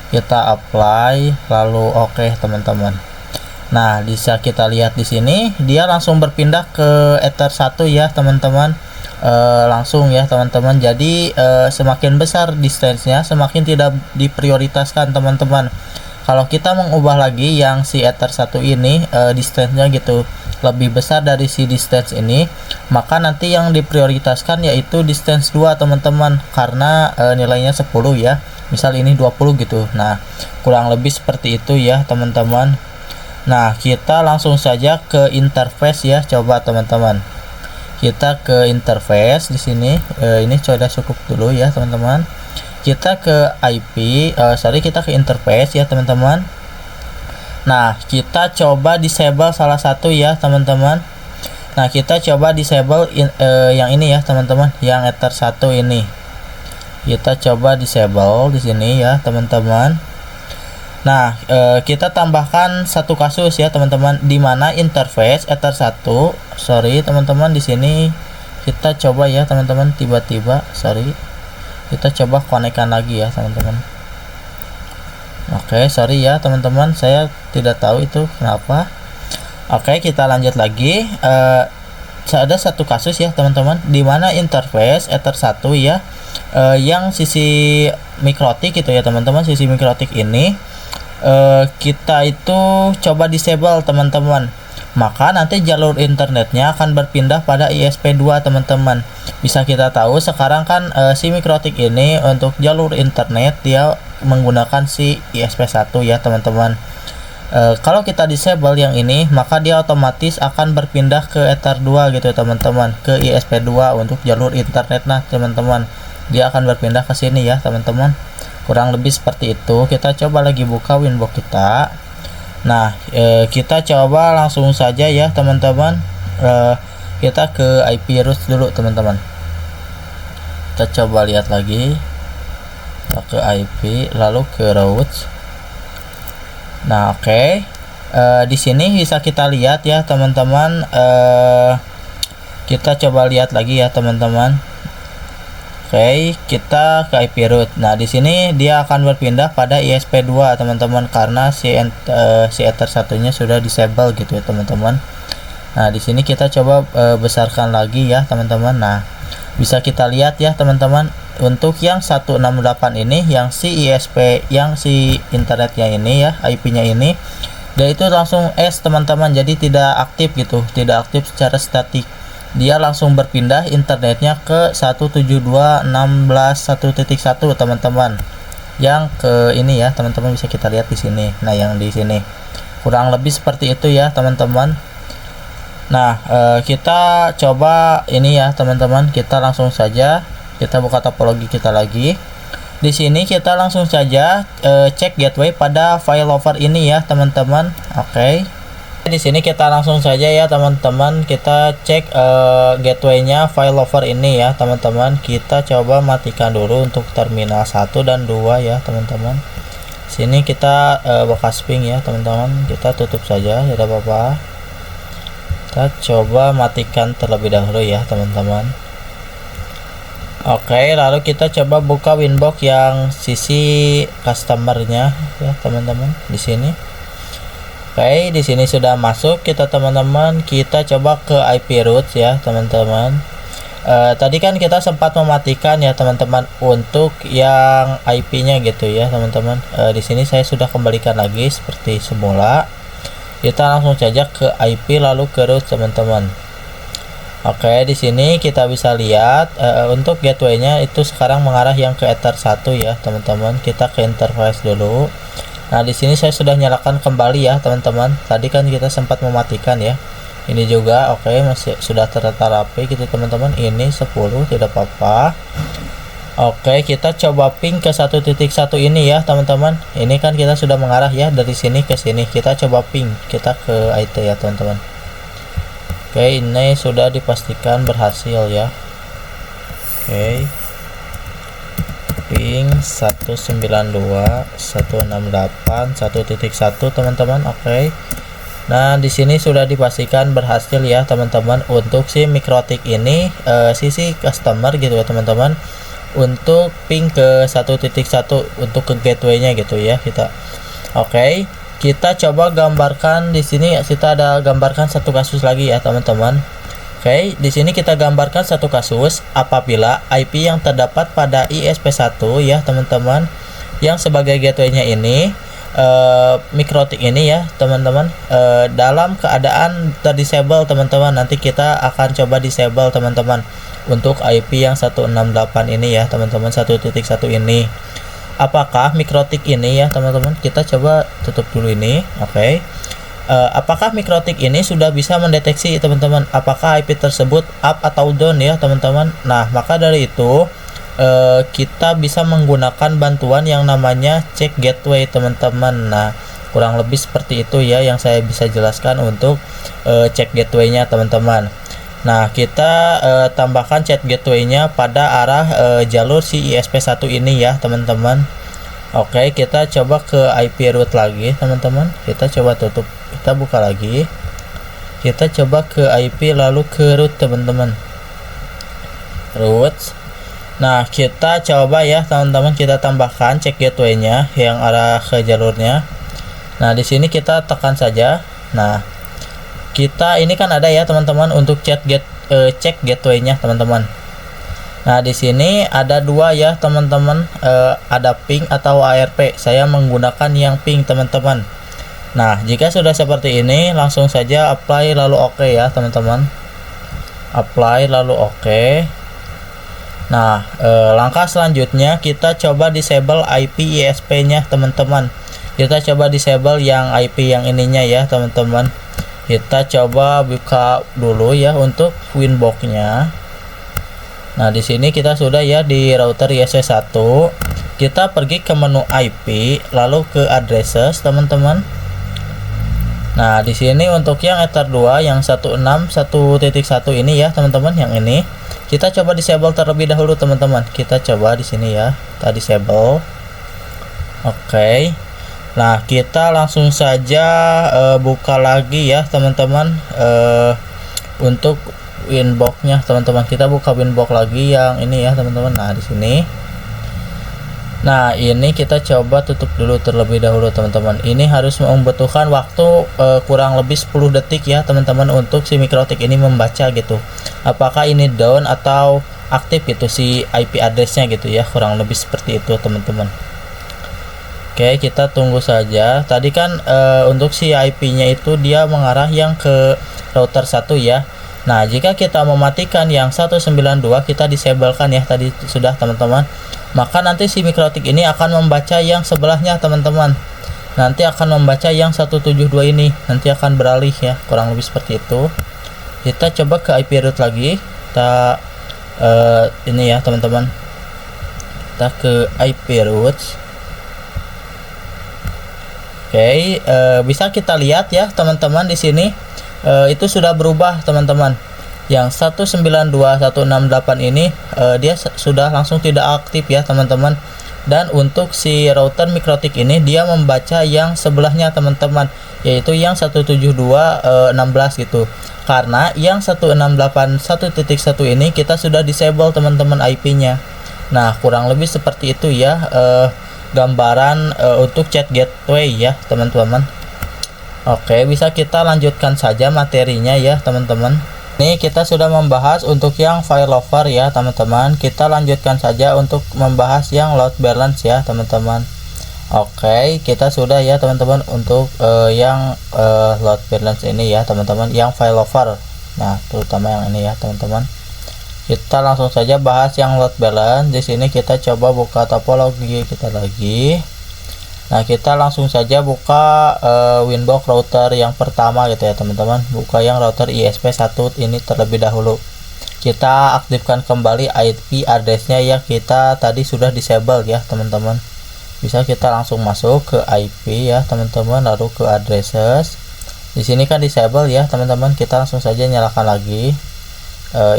Kita apply lalu oke teman-teman. Nah, bisa kita lihat di sini dia langsung berpindah ke Ether 1 ya teman-teman. Langsung ya teman-teman. Jadi semakin besar distance-nya semakin tidak diprioritaskan teman-teman. Kalau kita mengubah lagi yang si Ether 1 ini distance-nya gitu lebih besar dari si distance ini, maka nanti yang diprioritaskan yaitu distance 2 teman-teman, karena nilainya 10 ya. Misal ini 20 gitu. Nah, kurang lebih seperti itu ya teman-teman. Nah, kita langsung saja ke interface ya, coba teman-teman. Kita ke interface di sini. Ini sudah cukup dulu ya teman-teman. Kita ke IP, kita ke interface ya teman-teman. Nah, kita coba disable salah satu ya teman-teman. Nah, kita coba disable yang ini ya teman-teman, yang Ether 1 ini. Kita coba disable di sini ya teman-teman. Nah, kita tambahkan satu kasus ya teman-teman, di mana interface Ether 1, teman-teman, di sini kita coba ya teman-teman, tiba-tiba kita coba konekkan lagi ya teman-teman. Oke, ya teman-teman, saya tidak tahu itu kenapa. Oke, kita lanjut lagi. Ada satu kasus ya teman-teman, di mana interface Ether 1 ya, yang sisi mikrotik gitu ya teman-teman, sisi mikrotik ini kita itu coba disable teman-teman, maka nanti jalur internetnya akan berpindah pada ISP2 teman-teman. Bisa kita tahu sekarang kan si mikrotik ini untuk jalur internet dia menggunakan si ISP1 ya teman-teman. Kalau kita disable yang ini, maka dia otomatis akan berpindah ke Ether 2 gitu teman-teman, ke ISP2 untuk jalur internet. Nah teman-teman, dia akan berpindah ke sini ya teman-teman. Kurang lebih seperti itu. Kita coba lagi buka Winbox kita. Nah, kita coba langsung saja ya teman-teman. Kita ke IP root dulu teman-teman. Kita coba lihat lagi. Kita ke IP lalu ke root. Nah, oke. Di sini bisa kita lihat ya teman-teman. Kita coba lihat lagi ya teman-teman. Oke, kita ke IP root. Nah, di sini dia akan berpindah pada ISP2 teman-teman, karena si Ether satunya sudah disable gitu ya teman-teman. Nah, di sini kita coba besarkan lagi ya teman-teman. Nah, bisa kita lihat ya teman-teman, untuk yang 168 ini, yang si ISP, yang si internetnya ini ya, IP-nya ini, dia itu langsung S teman-teman. Jadi tidak aktif gitu, tidak aktif secara statik. Dia langsung berpindah internetnya ke 172.16.1.1 teman-teman. yang ke ini ya teman-teman, bisa kita lihat di sini. Nah, yang di sini kurang lebih seperti itu ya teman-teman. Nah, kita coba ini ya teman-teman, kita langsung saja kita buka topologi kita lagi. Di sini kita langsung saja cek gateway pada failover ini ya teman-teman. Oke. Di sini kita langsung saja ya teman-teman, kita cek gateway-nya failover ini ya teman-teman. Kita coba matikan dulu untuk terminal 1 dan 2 ya teman-teman. Sini kita bekas ping ya teman-teman, kita tutup saja, tidak apa-apa. Kita coba matikan terlebih dahulu ya teman-teman. Oke, lalu kita coba buka winbox yang sisi customernya ya teman-teman di sini. Oke, di sini sudah masuk kita teman-teman. Kita coba ke IP root ya teman-teman. Tadi kan kita sempat mematikan ya teman-teman untuk yang IP-nya gitu ya teman-teman. Di sini saya sudah kembalikan lagi seperti semula. Kita langsung saja ke IP lalu ke root teman-teman. Oke, di sini kita bisa lihat untuk gateway-nya itu sekarang mengarah yang ke Ether 1 ya teman-teman. Kita ke interface dulu. Nah, di sini saya sudah nyalakan kembali ya teman-teman. Tadi kan kita sempat mematikan ya. Ini juga oke, masih sudah tertata rapi gitu teman-teman. Ini 10 tidak apa-apa. Oke, kita coba ping ke 1.1 ini ya teman-teman. Ini kan kita sudah mengarah ya dari sini ke sini. Kita coba ping, kita ke IT ya teman-teman. Oke, ini sudah dipastikan berhasil ya. Oke, ping 192.168.1.1 teman-teman. Oke. Nah, di sini sudah dipastikan berhasil ya teman-teman untuk si mikrotik ini sisi customer gitu ya teman-teman, untuk ping ke 1.1 untuk ke gateway-nya gitu ya kita. Oke. Kita coba gambarkan di sini, kita ada gambarkan satu kasus lagi ya teman-teman. Oke, di sini kita gambarkan satu kasus apabila IP yang terdapat pada ISP1 ya teman-teman, yang sebagai gateway-nya ini mikrotik ini ya teman-teman, dalam keadaan terdisable teman-teman. Nanti kita akan coba disable teman-teman untuk IP yang 168 ini ya teman-teman, 1.1 ini. Apakah mikrotik ini ya teman-teman, kita coba tutup dulu ini. Oke. Apakah mikrotik ini sudah bisa mendeteksi teman-teman apakah IP tersebut up atau down ya teman-teman. Nah, maka dari itu kita bisa menggunakan bantuan yang namanya cek gateway teman-teman. Nah, kurang lebih seperti itu ya yang saya bisa jelaskan untuk cek gateway-nya teman-teman. Nah, kita tambahkan cek gateway-nya pada arah jalur si ISP1 ini ya teman-teman. Oke, kita coba ke IP root lagi teman-teman. Kita coba tutup, kita buka lagi. Kita coba ke IP lalu ke root teman-teman. Root. Nah, kita coba ya teman-teman, kita tambahkan cek gateway-nya yang arah ke jalurnya. Nah, di sini kita tekan saja. Nah, kita ini kan ada ya teman-teman untuk cek gateway-nya teman-teman. Nah, di sini ada dua ya teman-teman, ada ping atau ARP. Saya menggunakan yang ping teman-teman. Nah, jika sudah seperti ini langsung saja apply lalu oke ya teman-teman. Apply lalu oke. Nah, langkah selanjutnya kita coba disable IP ISP-nya teman-teman. Kita coba disable yang IP yang ininya ya teman-teman. Kita coba buka dulu ya untuk winbox-nya. Nah, di sini kita sudah ya di router ISP1. Kita pergi ke menu IP, lalu ke addresses teman-teman. Nah, di sini untuk yang Ether 2 yang 161.1 ini ya teman-teman, yang ini kita coba disable terlebih dahulu teman-teman. Kita coba di sini ya, kita disable. Oke. Nah, kita langsung saja buka lagi ya teman-teman untuk winbox-nya teman-teman. Kita buka winbox lagi yang ini ya teman-teman. Nah, di sini. Nah, ini kita coba tutup dulu terlebih dahulu teman-teman. Ini harus membutuhkan waktu kurang lebih 10 detik ya teman-teman untuk si mikrotik ini membaca gitu. Apakah ini down atau aktif gitu si IP address-nya gitu ya. Kurang lebih seperti itu teman-teman. Oke, kita tunggu saja. Tadi kan untuk si IP-nya itu dia mengarah yang ke router 1 ya. Nah, jika kita mematikan yang 192, kita disablekan ya tadi sudah teman-teman. maka nanti si mikrotik ini akan membaca yang sebelahnya teman-teman. Nanti akan membaca yang 172 ini, nanti akan beralih ya, kurang lebih seperti itu. Kita coba ke IP root lagi, kita ini ya teman-teman, kita ke IP roots. Oke, bisa kita lihat ya teman-teman, di sini itu sudah berubah teman-teman. Yang 192.168 ini dia sudah langsung tidak aktif ya teman-teman. Dan untuk si router mikrotik ini dia membaca yang sebelahnya teman-teman, yaitu yang 172.16 gitu. Karena yang 168.1.1 ini kita sudah disable teman-teman IP-nya. Nah, kurang lebih seperti itu ya gambaran untuk chat gateway ya teman-teman. Oke, bisa kita lanjutkan saja materinya ya teman-teman. Ini kita sudah membahas untuk yang failover ya teman-teman. Kita lanjutkan saja untuk membahas yang load balance ya teman-teman. Oke, kita sudah ya teman-teman untuk yang load balance ini ya teman-teman, yang failover. Nah, terutama yang ini ya teman-teman. Kita langsung saja bahas yang load balance. Di sini kita coba buka topologi kita lagi. Nah, kita langsung saja buka Winbox router yang pertama gitu ya teman-teman. Buka yang router ISP1 ini terlebih dahulu. Kita aktifkan kembali IP addressnya yang kita tadi sudah disable ya teman-teman. Bisa kita langsung masuk ke IP ya teman-teman, lalu ke addresses. Di sini kan disable ya teman-teman. Kita langsung saja nyalakan lagi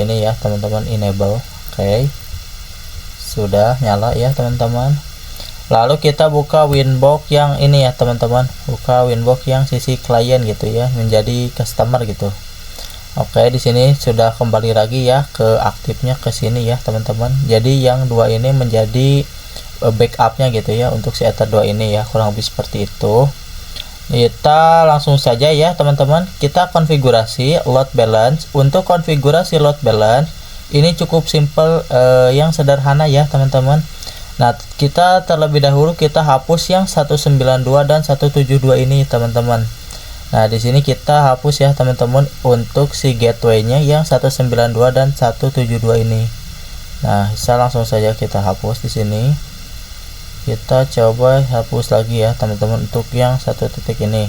ini ya teman-teman, enable. Oke, sudah nyala ya teman-teman. Lalu kita buka Winbox yang ini ya teman-teman, buka Winbox yang sisi klien gitu ya, menjadi customer gitu. Oke, di sini sudah kembali lagi ya ke aktifnya ke sini ya teman-teman. Jadi yang dua ini menjadi backupnya gitu ya untuk si Ether 2 ini ya, kurang lebih seperti itu. Kita langsung saja ya teman-teman, kita konfigurasi load balance. Untuk konfigurasi load balance ini cukup simple, yang sederhana ya teman-teman. Nah, kita terlebih dahulu kita hapus yang 192 dan 172 ini teman-teman. Nah, di sini kita hapus ya teman-teman untuk si gateway-nya yang 192 dan 172 ini. Nah, bisa langsung saja kita hapus di sini. Kita coba hapus lagi ya teman-teman untuk yang satu titik ini.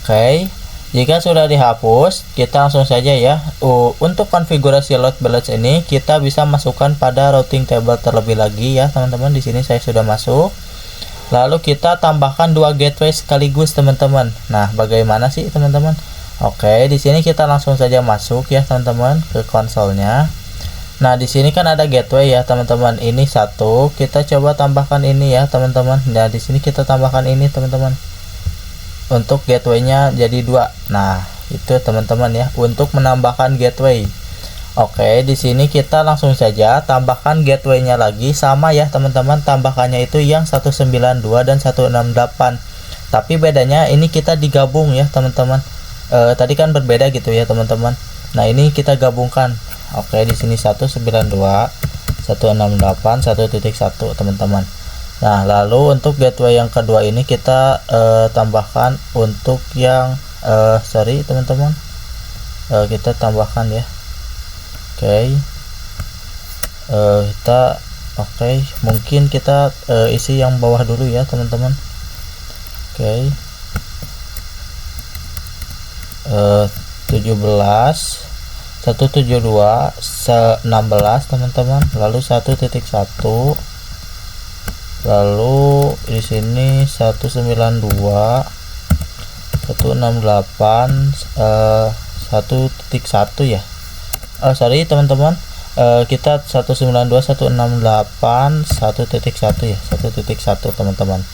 Oke, jika sudah dihapus, kita langsung saja ya. Untuk konfigurasi load balance ini kita bisa masukkan pada routing table terlebih lagi ya teman-teman. Di sini saya sudah masuk. Lalu kita tambahkan dua gateway sekaligus teman-teman. Nah, bagaimana sih teman-teman? Oke, di sini kita langsung saja masuk ya teman-teman ke konsolnya. Nah, di sini kan ada gateway ya teman-teman. Ini satu, kita coba tambahkan ini ya teman-teman. Nah, di sini kita tambahkan ini teman-teman. Untuk gateway-nya jadi dua. Nah, itu teman-teman ya untuk menambahkan gateway. Oke, di sini kita langsung saja tambahkan gateway-nya lagi sama ya teman-teman. Tambahkannya itu yang 192 dan 168. Tapi bedanya ini kita digabung ya teman-teman. Tadi kan berbeda gitu ya teman-teman. Nah, ini kita gabungkan. Oke, di sini 192, 168, 1.1 teman-teman. Nah, lalu untuk gateway yang kedua ini kita tambahkan untuk yang sorry teman-teman, kita tambahkan ya. Oke, kita mungkin kita isi yang bawah dulu ya teman-teman. Oke, 17 172 16 teman-teman, lalu 1.1, lalu di sini 192 168 1.1 ya. Sorry teman-teman, kita 192 168 1.1 ya, 1.1 teman-teman.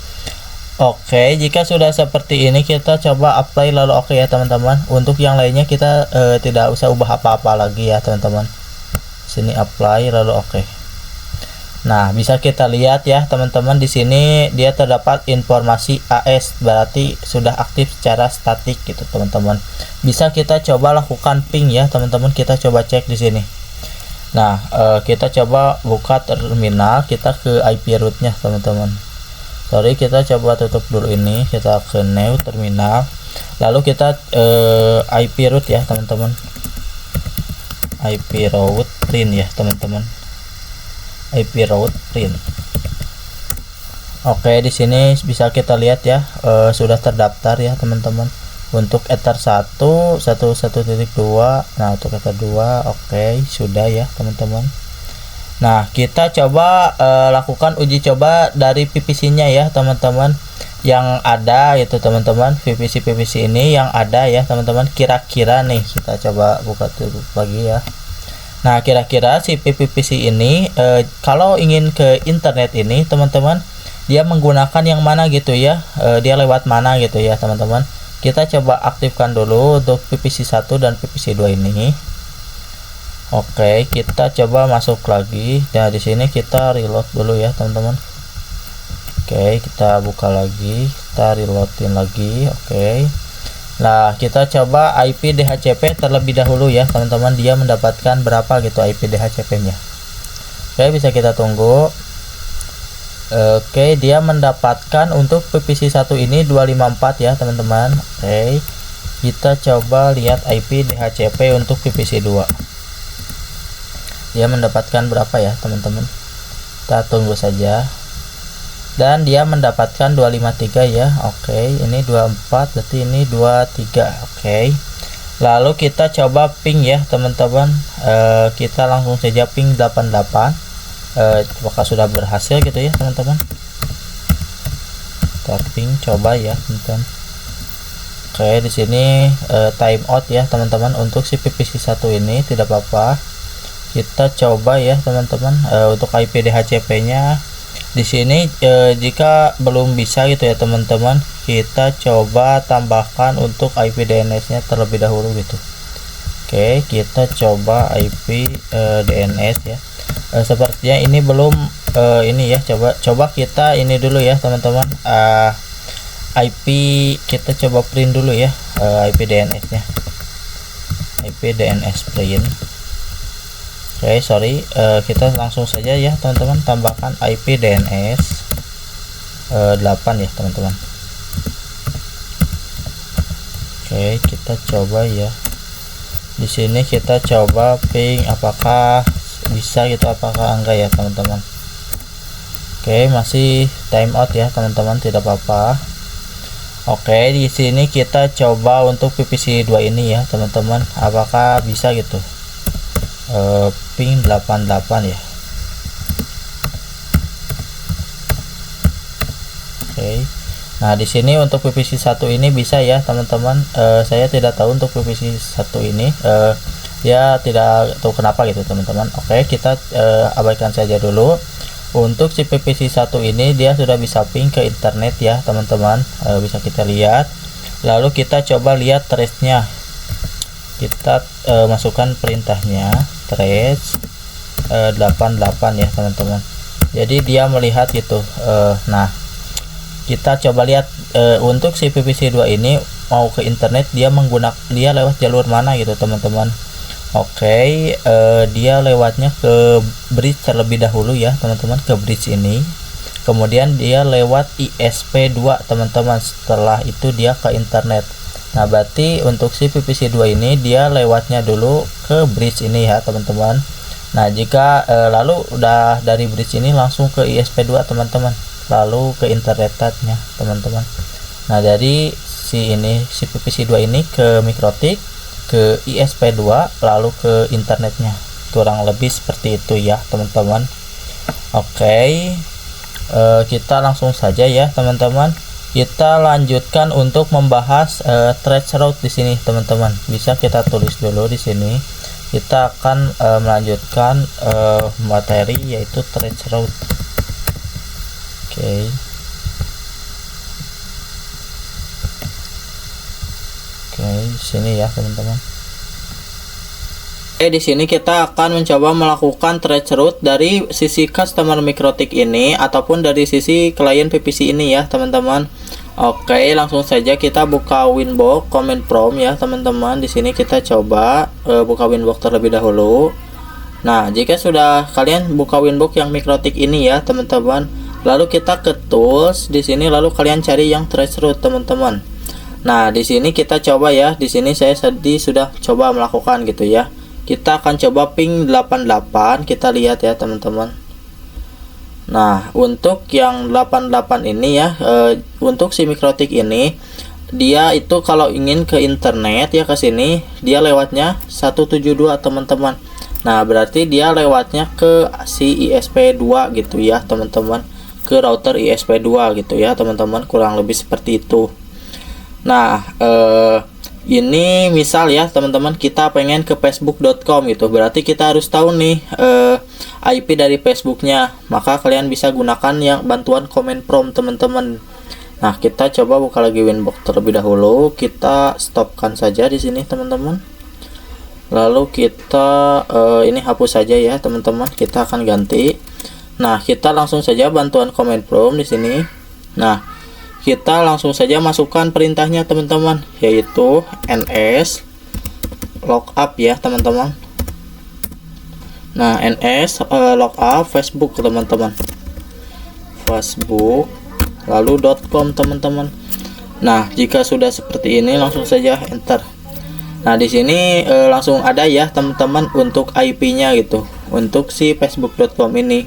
Oke, jika sudah seperti ini kita coba apply lalu oke ya teman-teman. Untuk yang lainnya kita tidak usah ubah apa-apa lagi ya teman-teman. Sini apply lalu oke. Nah, bisa kita lihat ya teman-teman, di sini dia terdapat informasi AS, berarti sudah aktif secara statik gitu teman-teman. Bisa kita coba lakukan ping ya teman-teman. Kita coba cek di sini. Nah, kita coba buka terminal, kita ke IP rootnya teman-teman. Sorry, kita coba tutup dulu ini, kita ke new terminal, lalu kita IP root ya teman-teman, IP root print ya teman-teman. IP route print. Oke, di sini bisa kita lihat ya, sudah terdaftar ya teman-teman. Untuk Ether 1 11.2. Nah, untuk Ether 2 oke, sudah ya teman-teman. Nah, kita coba lakukan uji coba dari PVC-nya ya teman-teman. Yang ada itu teman-teman, PVC ini yang ada ya teman-teman. Kira-kira nih kita coba buka dulu lagi ya. Nah, kira-kira si PVC ini kalau ingin ke internet ini teman-teman, dia menggunakan yang mana gitu ya, dia lewat mana gitu ya teman-teman. Kita coba aktifkan dulu untuk PVC 1 dan PVC 2 ini. Oke, kita coba masuk lagi. Nah, di sini kita reload dulu ya teman-teman. Oke, kita buka lagi, kita reloadin lagi. Oke, nah kita coba IP DHCP terlebih dahulu ya teman-teman, dia mendapatkan berapa gitu IP DHCP nya. Oke, bisa kita tunggu. Oke, dia mendapatkan untuk PVC 1 ini 254 ya teman-teman. Oke, kita coba lihat IP DHCP untuk PVC 2, dia mendapatkan berapa ya teman-teman. Kita tunggu saja. Dan dia mendapatkan 253 ya. Oke, ini 24, berarti ini 23. Oke, lalu kita coba ping ya teman-teman. Kita langsung saja ping 88. Apakah sudah berhasil gitu ya teman-teman. Kita ping coba ya teman-teman. Oke, di sini time out ya teman-teman. Untuk si PVC 1 ini tidak apa-apa. Kita coba ya teman-teman, untuk IP DHCP nya di sini jika belum bisa gitu ya teman-teman, kita coba tambahkan untuk IP DNS nya terlebih dahulu gitu. Oke, kita coba IP DNS ya. Sepertinya ini belum ini ya, coba kita ini dulu ya teman-teman, IP kita coba print dulu ya, IP DNS nya, IP DNS print. Oke, sorry, kita langsung saja ya teman-teman, tambahkan IP DNS 8 ya teman-teman. Oke, kita coba ya. Di sini kita coba ping apakah bisa gitu, apakah enggak ya teman-teman. Oke, masih time out ya teman-teman, tidak apa-apa. Oke, di sini kita coba untuk PVC 2 ini ya teman-teman, apakah bisa gitu. Ping 88 ya. Oke. Nah, di sini untuk PVC 1 ini bisa ya teman-teman. Saya tidak tahu untuk PVC 1 ini ya tidak tahu kenapa gitu teman-teman. Oke, kita abaikan saja dulu. Untuk si PVC 1 ini dia sudah bisa ping ke internet ya teman-teman, bisa kita lihat. Lalu kita coba lihat trace-nya. Kita masukkan perintahnya trace 88 ya teman-teman. Jadi dia melihat gitu. Nah, kita coba lihat untuk si PVC 2 ini mau ke internet, dia lewat jalur mana gitu teman-teman. Oke, dia lewatnya ke bridge terlebih dahulu ya teman-teman, ke bridge ini. Kemudian dia lewat ISP2 teman-teman, setelah itu dia ke internet. Nah, berarti untuk si PVC 2 ini dia lewatnya dulu ke bridge ini ya teman-teman. Nah, jika lalu udah dari bridge ini langsung ke ISP2 teman-teman, lalu ke internetnya teman-teman. Nah, dari si PVC 2 ini ke Mikrotik, ke ISP2, lalu ke internetnya. Kurang lebih seperti itu ya teman-teman. Oke, kita langsung saja ya teman-teman. Kita lanjutkan untuk membahas trace route di sini teman-teman. Bisa kita tulis dulu di sini. Kita akan melanjutkan materi yaitu trace route. Oke. Oke, di sini ya teman-teman. Di sini kita akan mencoba melakukan trace route dari sisi customer Mikrotik ini ataupun dari sisi klien PVC ini ya teman-teman. Oke, langsung saja kita buka Winbox Command Prompt ya teman-teman. Di sini kita coba buka Winbox terlebih dahulu. Nah, jika sudah kalian buka Winbox yang Mikrotik ini ya teman-teman, lalu kita ke Tools di sini, lalu kalian cari yang trace route teman-teman. Nah, di sini kita coba ya. Di sini saya tadi sudah coba melakukan gitu ya. Kita akan coba ping 88, kita lihat ya teman-teman. Nah, untuk yang 88 ini ya, untuk si Mikrotik ini dia itu kalau ingin ke internet ya ke sini dia lewatnya 172 teman-teman. Nah, berarti dia lewatnya ke si ISP2 gitu ya teman-teman, ke router ISP2 gitu ya teman-teman, kurang lebih seperti itu. Nah, ini misal ya teman-teman kita pengen ke facebook.com gitu, berarti kita harus tahu nih IP dari Facebooknya, maka kalian bisa gunakan yang bantuan command prompt teman-teman. Nah, kita coba buka lagi Winbox terlebih dahulu, kita stopkan saja di sini teman-teman, lalu kita ini hapus saja ya teman-teman, kita akan ganti. Nah, kita langsung saja bantuan command prompt di sini. Nah, kita langsung saja masukkan perintahnya teman-teman, yaitu ns lookup ya teman-teman. Nah, ns lookup Facebook teman-teman, Facebook lalu .com teman-teman. Nah, jika sudah seperti ini langsung saja enter. Nah, di sini langsung ada ya teman-teman untuk IP-nya gitu untuk si facebook.com ini.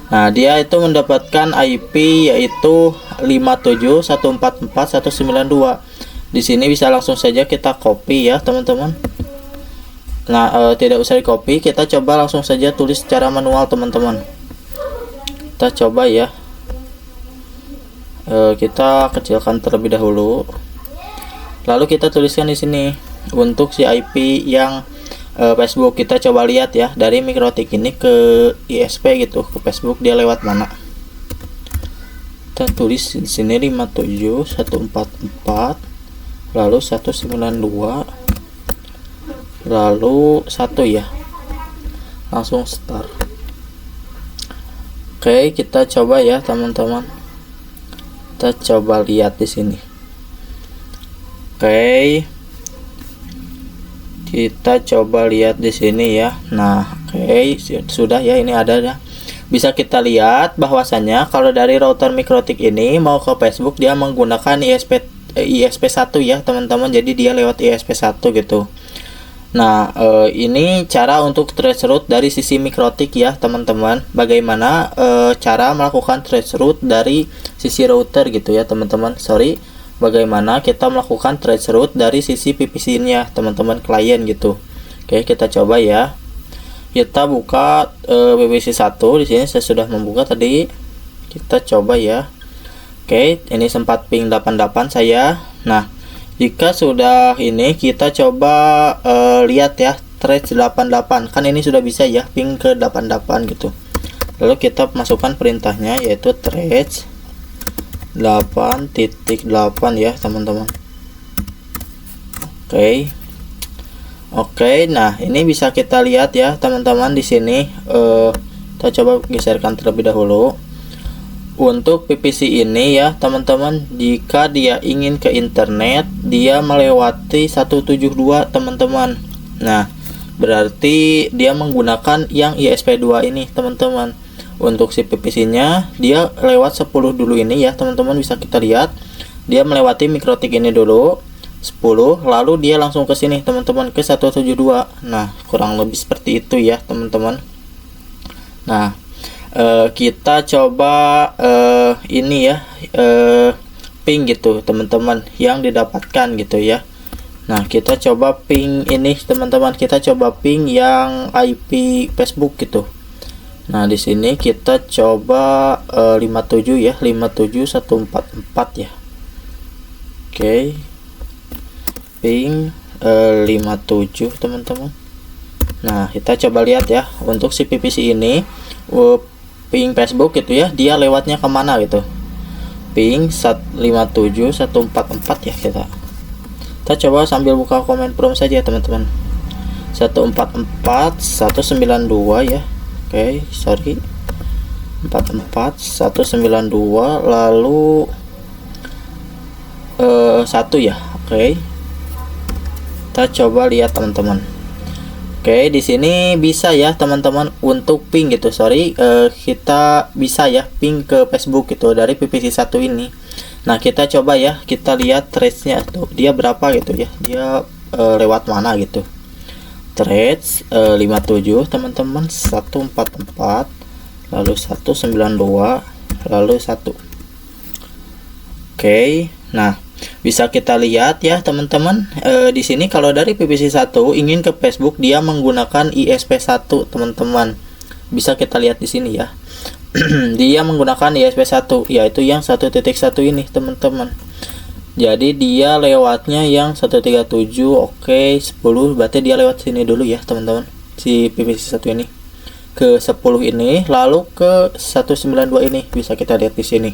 Nah, dia itu mendapatkan IP yaitu 57.144.192. Di sini bisa langsung saja kita copy ya teman-teman. Nah, tidak usah di copy, kita coba langsung saja tulis secara manual teman-teman. Kita coba ya. Kita kecilkan terlebih dahulu. Lalu kita tuliskan di sini untuk si IP yang Facebook. Kita coba lihat ya dari Mikrotik ini ke ISP gitu, ke Facebook dia lewat mana. Kita tulis di sini 57.144 lalu 192 lalu 1 ya. Langsung start. Oke, kita coba ya teman-teman. Kita coba lihat di sini. Oke. Kita coba lihat di sini ya. Nah, oke, sudah ya, ini ada ya. Bisa kita lihat bahwasanya kalau dari router Mikrotik ini mau ke Facebook dia menggunakan ISP1 ya, teman-teman. Jadi dia lewat ISP1 gitu. Nah, ini cara untuk traceroute dari sisi Mikrotik ya, teman-teman. Bagaimana cara melakukan traceroute dari sisi router gitu ya, teman-teman. Bagaimana kita melakukan traceroute dari sisi PPC-nya teman-teman, klien gitu. Oke, kita coba ya. Kita buka PPC 1 di sini saya sudah membuka tadi. Kita coba ya. Oke, ini sempat ping 88 saya. Nah, jika sudah ini kita coba lihat ya trace 88. Kan ini sudah bisa ya ping ke 88 gitu. Lalu kita masukkan perintahnya yaitu trace 8.8 ya teman-teman. Oke, nah ini bisa kita lihat ya teman-teman di sini. Kita coba geserkan terlebih dahulu. Untuk PPC ini ya teman-teman, jika dia ingin ke internet dia melewati 172 teman-teman. Nah, berarti dia menggunakan yang ISP2 ini teman-teman. Untuk si PPC nya dia lewat 10 dulu ini ya teman-teman, bisa kita lihat dia melewati Mikrotik ini dulu 10, lalu dia langsung ke sini teman-teman ke 172. Nah, kurang lebih seperti itu ya teman-teman. Nah, kita coba ini ya ping gitu teman-teman yang didapatkan gitu ya. Nah, kita coba ping ini teman-teman, kita coba ping yang IP Facebook gitu. Nah, di sini kita coba 57 ya, 57.144 ya. Oke. Ping 57 teman-teman. Nah, kita coba lihat ya untuk si PPC ini ping Facebook gitu ya, dia lewatnya kemana gitu. Ping 57.144 ya kita coba sambil buka komen prompt saja teman-teman. 144 192 ya. Oke, 44 192 lalu 1 ya. Oke. Kita coba lihat teman-teman. Oke, di sini bisa ya teman-teman untuk ping gitu. Kita bisa ya ping ke Facebook gitu dari PPC 1 ini. Nah, kita coba ya, kita lihat trace-nya tuh dia berapa gitu ya. Dia lewat mana gitu. Trace 57 teman-teman, 144 lalu 192, lalu 1. Oke, nah bisa kita lihat ya teman-teman, di sini kalau dari PPC1 ingin ke Facebook dia menggunakan ISP1 teman-teman. Bisa kita lihat di sini ya. Dia menggunakan ISP1 yaitu yang 1.1 ini teman-teman. Jadi dia lewatnya yang 137, oke, 10, berarti dia lewat sini dulu ya teman-teman. Si PPC1 ini ke 10 ini, lalu ke 192 ini bisa kita lihat di sini.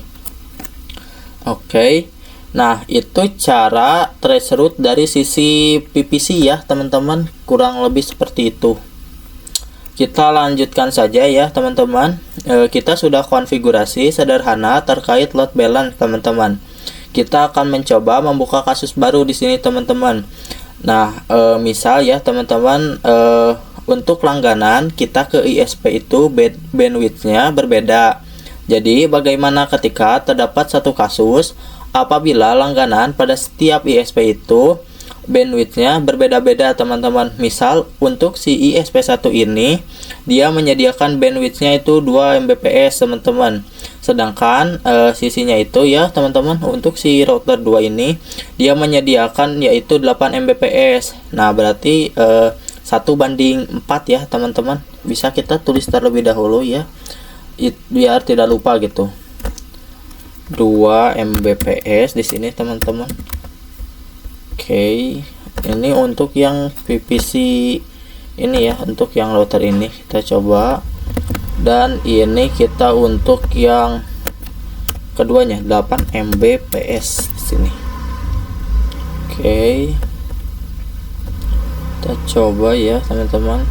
Oke. Nah, itu cara trace route dari sisi PPC ya teman-teman, kurang lebih seperti itu. Kita lanjutkan saja ya teman-teman. Kita sudah konfigurasi sederhana terkait load balance teman-teman. Kita akan mencoba membuka kasus baru di sini teman-teman. Nah, misal ya teman-teman, untuk langganan kita ke ISP itu bandwidthnya berbeda. Jadi bagaimana ketika terdapat satu kasus apabila langganan pada setiap ISP itu bandwidthnya berbeda-beda teman-teman. Misal untuk si ISP1 ini dia menyediakan bandwidthnya itu 2 Mbps teman-teman. Sedangkan sisinya itu ya teman-teman, untuk si router 2 ini dia menyediakan yaitu 8 Mbps. Nah, berarti 1:4 ya teman-teman. Bisa kita tulis terlebih dahulu ya, biar tidak lupa gitu. 2 Mbps di sini teman-teman. Oke, ini untuk yang PPC ini ya, untuk yang router ini kita coba, dan ini kita untuk yang keduanya 8 Mbps di sini. Oke, kita coba ya teman-teman.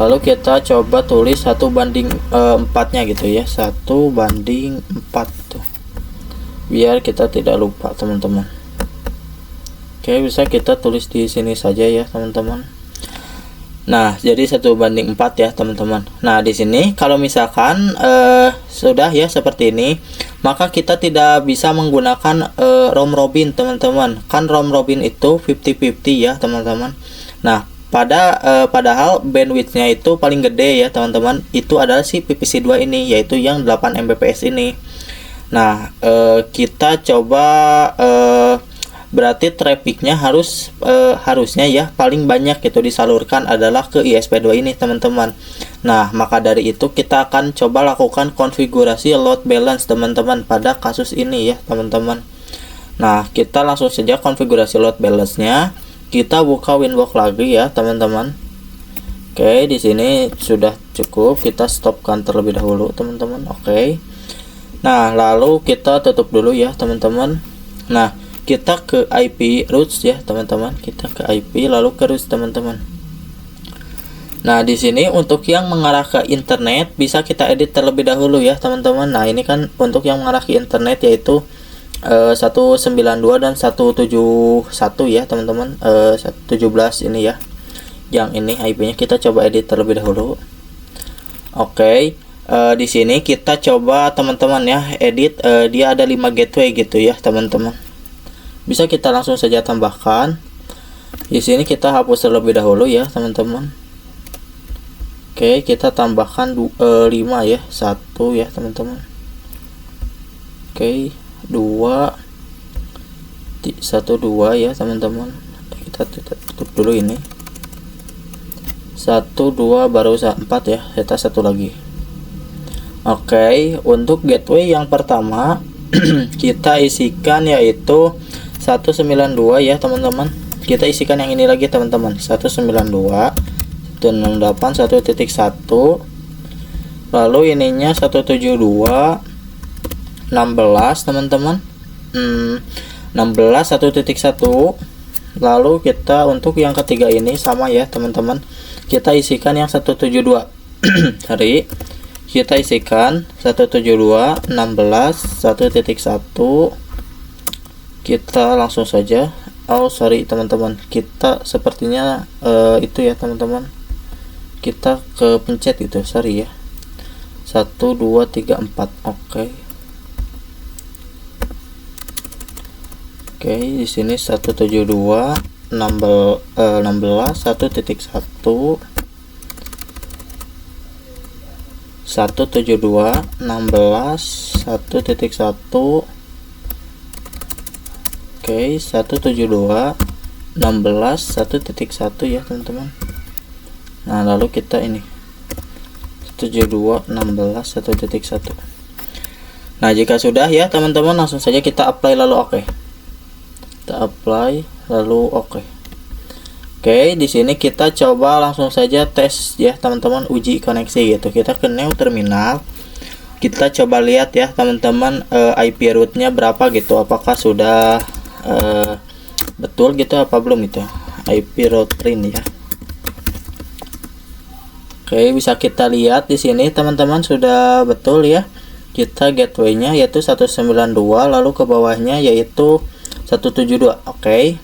Lalu kita coba tulis 1:4-nya gitu ya, 1:4 tuh, biar kita tidak lupa teman-teman. Oke, bisa kita tulis di sini saja ya teman-teman. Nah, jadi 1:4 ya teman-teman. Nah, di sini kalau misalkan sudah ya seperti ini, maka kita tidak bisa menggunakan round robin teman-teman. Kan round robin itu 50-50 ya teman-teman. Nah, padahal bandwidthnya itu paling gede ya teman-teman, itu adalah si PPC2 ini, yaitu yang 8 Mbps ini. Nah, kita coba, berarti trafficnya harusnya ya paling banyak itu disalurkan adalah ke ISP2 ini teman-teman. Nah, maka dari itu kita akan coba lakukan konfigurasi load balance teman-teman pada kasus ini ya teman-teman. Nah, kita langsung saja konfigurasi load balance-nya. Kita buka Winbox lagi ya teman-teman. Oke, di sini sudah cukup, kita stopkan terlebih dahulu teman-teman. Oke. Nah, lalu kita tutup dulu ya teman-teman. Nah, kita ke IP routes ya teman-teman. Kita ke IP lalu ke routes teman-teman. Nah, di sini untuk yang mengarah ke internet bisa kita edit terlebih dahulu ya teman-teman. Nah, ini kan untuk yang mengarah ke internet yaitu 192 dan 171 ya teman-teman. 17 ini ya, yang ini IP-nya kita coba edit terlebih dahulu. Oke, di sini kita coba teman-teman ya edit, dia ada 5 gateway gitu ya teman-teman. Bisa kita langsung saja tambahkan. Di sini kita hapus terlebih dahulu ya teman-teman. Oke, kita tambahkan 5 ya, 1 ya teman-teman. Oke, 2 ya teman-teman. Kita tutup dulu ini. 1 2 baru 4 ya, kita 1 lagi. Oke, untuk gateway yang pertama kita isikan yaitu 192 ya teman-teman. Kita isikan yang ini lagi teman-teman, 192 168 1.1, lalu ininya 172 16 teman-teman, 16 1.1. Lalu kita untuk yang ketiga ini sama ya teman-teman, kita isikan yang 172 sorry, kita isikan 172 16 1.1. kita langsung saja, sorry teman-teman, kita sepertinya itu ya teman-teman, kita kepencet itu, sorry ya, 1 2 3 4. Oke, di sini 172 16 1.1. 172.16.1.1. Oke, 172.16.1.1 ya teman-teman. Nah, lalu kita ini 172.16.1.1. Nah, jika sudah ya teman-teman, langsung saja kita apply lalu oke. Kita apply lalu oke. Oke, di sini kita coba langsung saja tes ya teman-teman, uji koneksi gitu. Kita ke new terminal. Kita coba lihat ya teman-teman, IP rootnya berapa gitu. Apakah sudah betul gitu apa belum itu IP root print ya. Oke, bisa kita lihat di sini teman-teman sudah betul ya. Kita gateway-nya yaitu 192, lalu ke bawahnya yaitu 172. Oke.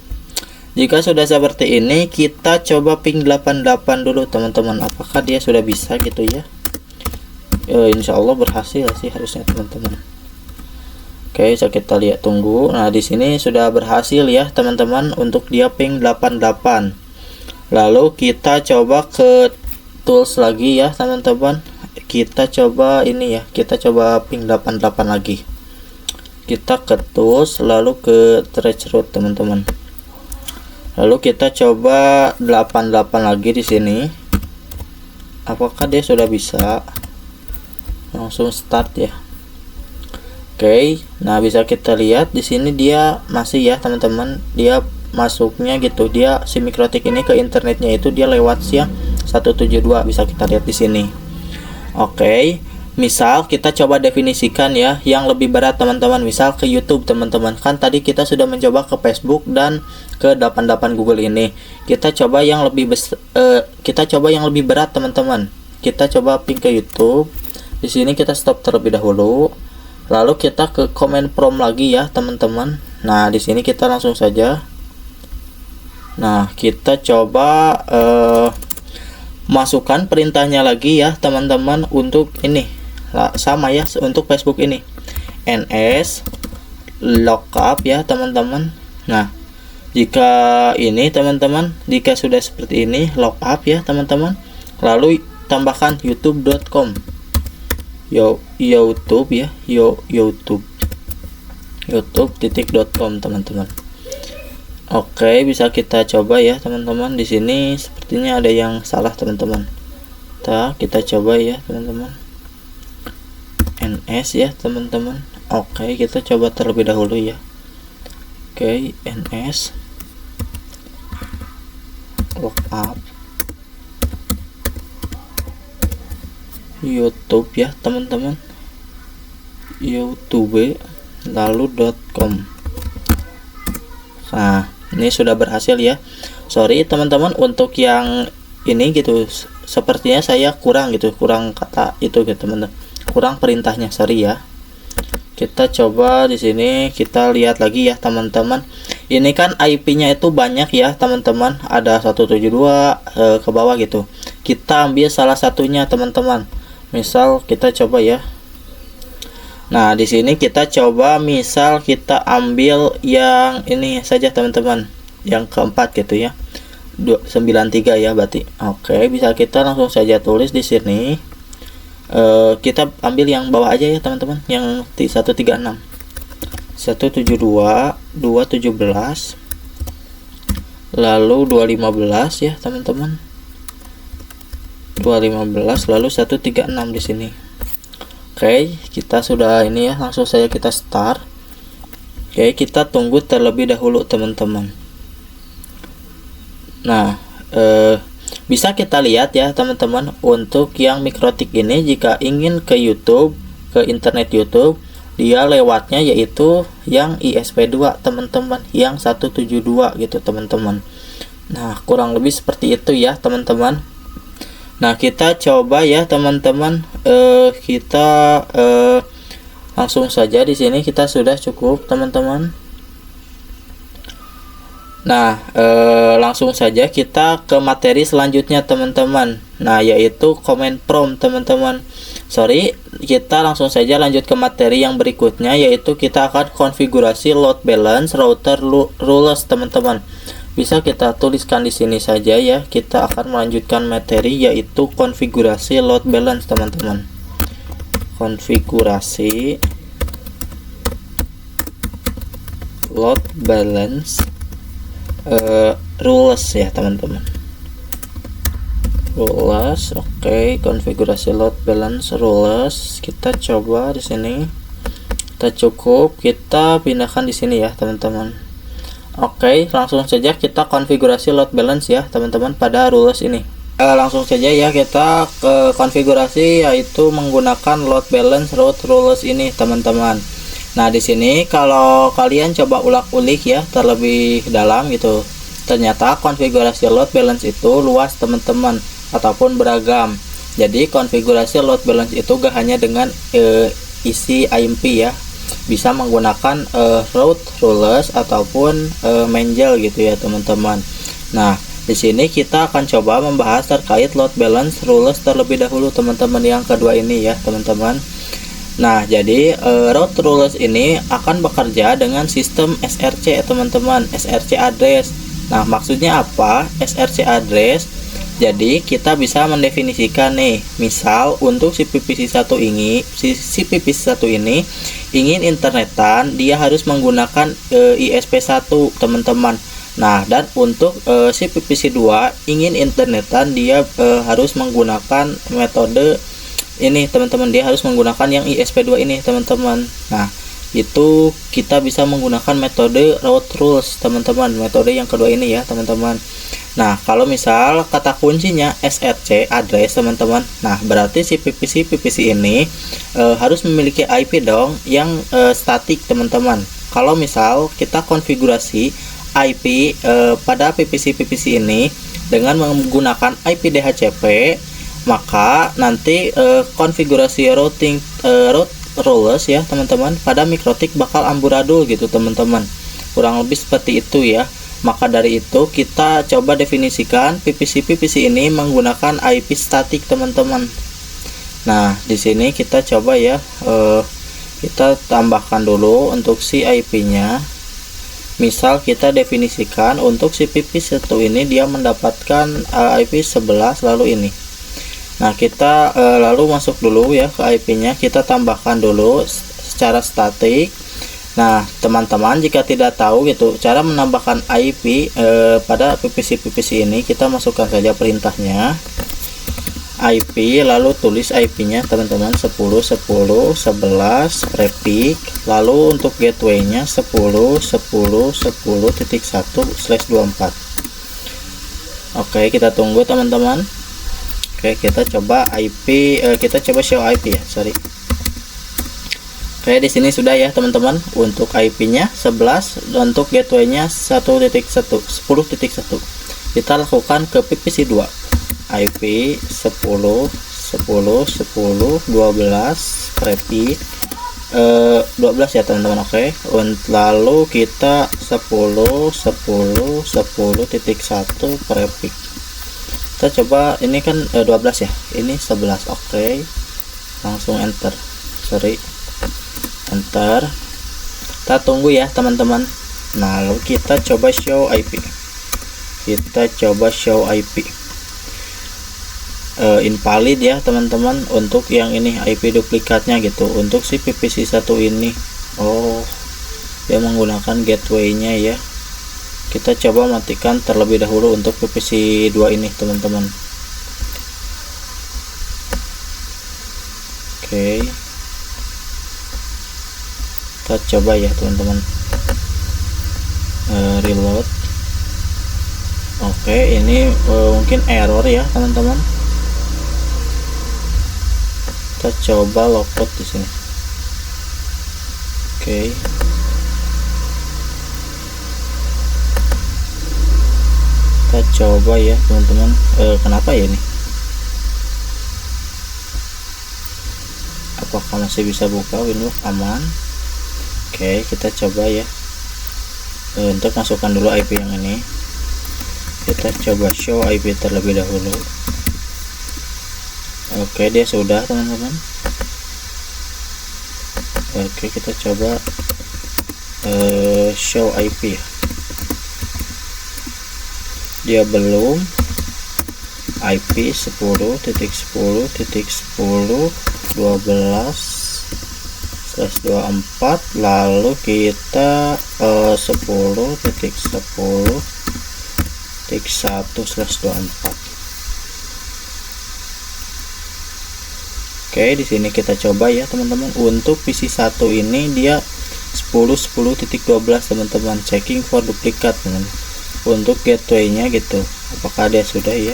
Jika sudah seperti ini, kita coba ping 88 dulu teman-teman. Apakah dia sudah bisa gitu ya? Insya Allah berhasil sih harusnya teman-teman. Oke, so kita lihat, tunggu. Nah, di sini sudah berhasil ya teman-teman untuk dia ping 88. Lalu kita coba ke tools lagi ya teman-teman. Kita coba ini ya, kita coba ping 88 lagi. Kita ke tools lalu ke trace route teman-teman. Lalu kita coba 88 lagi di sini. Apakah dia sudah bisa? Langsung start ya. Oke, nah bisa kita lihat di sini dia masih ya teman-teman, dia masuknya gitu, dia si Mikrotik ini ke internetnya itu dia lewat yang 172, bisa kita lihat di sini. Oke, misal kita coba definisikan ya yang lebih berat teman-teman, misal ke YouTube teman-teman. Kan tadi kita sudah mencoba ke Facebook dan ke 88 Google ini. Kita coba yang lebih berat teman-teman. Kita coba ping ke YouTube. Di sini kita stop terlebih dahulu. Lalu kita ke comment prompt lagi ya teman-teman. Nah, di sini kita langsung saja. Nah, kita coba masukkan perintahnya lagi ya teman-teman untuk ini. Sama ya untuk Facebook ini. NS lookup ya teman-teman. Nah, jika ini teman-teman, jika sudah seperti ini lookup ya teman-teman. Lalu tambahkan youtube.com. YouTube ya, youtube.com teman-teman. Oke, bisa kita coba ya teman-teman. Di sini sepertinya ada yang salah teman-teman. Kita coba ya teman-teman. NS ya teman-teman. Oke, kita coba terlebih dahulu ya. Oke, NS lookup YouTube ya teman-teman, YouTube lalu .com. Nah, ini sudah berhasil ya. Sorry teman-teman untuk yang ini gitu, sepertinya saya kurang kata itu gitu teman-teman, kurang perintahnya, sorry ya. Kita coba di sini, kita lihat lagi ya teman-teman. Ini kan IP-nya itu banyak ya teman-teman, ada 172 ke bawah gitu. Kita ambil salah satunya teman-teman. Misal kita coba ya. Nah, di sini kita coba misal kita ambil yang ini saja teman-teman, yang keempat gitu ya. 93 ya berarti. Oke, bisa kita langsung saja tulis di sini. Kita ambil yang bawah aja ya teman-teman, yang 136. 172 217 lalu 215 ya teman-teman. 215 lalu 136 di sini. Oke, kita sudah ini ya, langsung saja kita start. Oke, kita tunggu terlebih dahulu teman-teman. Nah, bisa kita lihat ya teman-teman, untuk yang Mikrotik ini jika ingin ke YouTube, ke internet YouTube, dia lewatnya yaitu yang ISP2 teman-teman, yang 172 gitu teman-teman. Nah, kurang lebih seperti itu ya teman-teman. Nah, kita coba ya teman-teman, kita langsung saja di sini kita sudah cukup teman-teman. Nah, langsung saja kita ke materi selanjutnya teman-teman. Nah, yaitu comment prompt teman-teman. Sorry, kita langsung saja lanjut ke materi yang berikutnya, yaitu kita akan konfigurasi load balance router rules teman-teman. Bisa kita tuliskan di sini saja ya. Kita akan melanjutkan materi yaitu konfigurasi load balance teman-teman. konfigurasi load balance rules ya teman-teman. Rules, oke, konfigurasi load balance rules. Kita coba di sini. Kita kita pindahkan di sini ya teman-teman. Oke, langsung saja kita konfigurasi load balance ya teman-teman pada rules ini. Langsung saja ya kita ke konfigurasi, yaitu menggunakan load balance route rules ini teman-teman. Nah, di sini kalau kalian coba ulik ya terlebih dalam gitu, ternyata konfigurasi load balance itu luas teman-teman, ataupun beragam. Jadi konfigurasi load balance itu gak hanya dengan isi IMP ya, bisa menggunakan route rules ataupun Menjel gitu ya teman-teman. Nah, di sini kita akan coba membahas terkait load balance rules terlebih dahulu teman-teman, yang kedua ini ya teman-teman. Nah, jadi route rules ini akan bekerja dengan sistem SRC teman-teman, SRC address. Nah, maksudnya apa SRC address? Jadi kita bisa mendefinisikan nih, misal untuk si PPC1 ini, si PPC1 ini ingin internetan, dia harus menggunakan ISP1 teman-teman. Nah, dan untuk si PPC2 ingin internetan, dia harus menggunakan metode ini teman-teman, dia harus menggunakan yang ISP2 ini teman-teman. Nah, itu kita bisa menggunakan metode route rules teman-teman, metode yang kedua ini ya teman-teman. Nah, kalau misal kata kuncinya SRC address teman-teman, nah berarti si PPC ini harus memiliki IP dong yang statik teman-teman. Kalau misal kita konfigurasi IP pada PPC ini dengan menggunakan IP DHCP, maka nanti konfigurasi routing route rules ya teman-teman pada MikroTik bakal amburadul gitu teman-teman, kurang lebih seperti itu ya. Maka dari itu kita coba definisikan PPC ini menggunakan IP statik teman-teman. Nah, di sini kita coba ya, kita tambahkan dulu untuk si IP-nya. Misal kita definisikan untuk si PPC1 ini dia mendapatkan IP 11 lalu ini. Nah, kita lalu masuk dulu ya ke IP-nya, kita tambahkan dulu secara statik. Nah, teman-teman jika tidak tahu gitu cara menambahkan IP pada PPC ini, kita masukkan saja perintahnya IP, lalu tulis IP-nya teman-teman 10.10.11 prefix, lalu untuk gateway-nya 10.10.10.1/24. Oke, kita tunggu teman-teman. Oke, kita coba IP, kita coba show IP ya, sorry. Oke, di sini sudah ya teman-teman, untuk IP-nya 11 dan untuk gateway-nya 10.1. Kita lakukan ke PPC2. IP 10.10.10.12 prefix 12 ya teman-teman. Oke, lalu kita 10.10.10.1 prefix. Kita coba, ini kan 12 ya, ini 11. Oke, langsung enter, sorry, enter. Kita tunggu ya teman-teman. Nah, lalu kita coba show IP, kita coba show IP invalid ya teman-teman untuk yang ini IP duplikatnya gitu, untuk si PPC1 ini. Oh, dia menggunakan gateway-nya ya. Kita coba matikan terlebih dahulu untuk PPC2 ini teman-teman. Oke, kita coba ya teman-teman, reload. Oke, ini mungkin error ya teman-teman. Kita coba logout di sini. Oke, kita coba ya teman-teman. Kenapa ya ini? Apakah masih bisa buka Windows? Aman. Oke, kita coba ya. Untuk masukkan dulu IP yang ini, kita coba show IP terlebih dahulu. Oke, dia sudah teman-teman. Oke, kita coba show IP ya. Dia belum. IP 10.10.10.12/24, lalu kita 10.10.1/24. Oke, di sini kita coba ya teman-teman. Untuk PC1 ini dia 10.10.12 teman-teman. Checking for duplicate teman. Untuk gateway-nya gitu. Apakah dia sudah ya?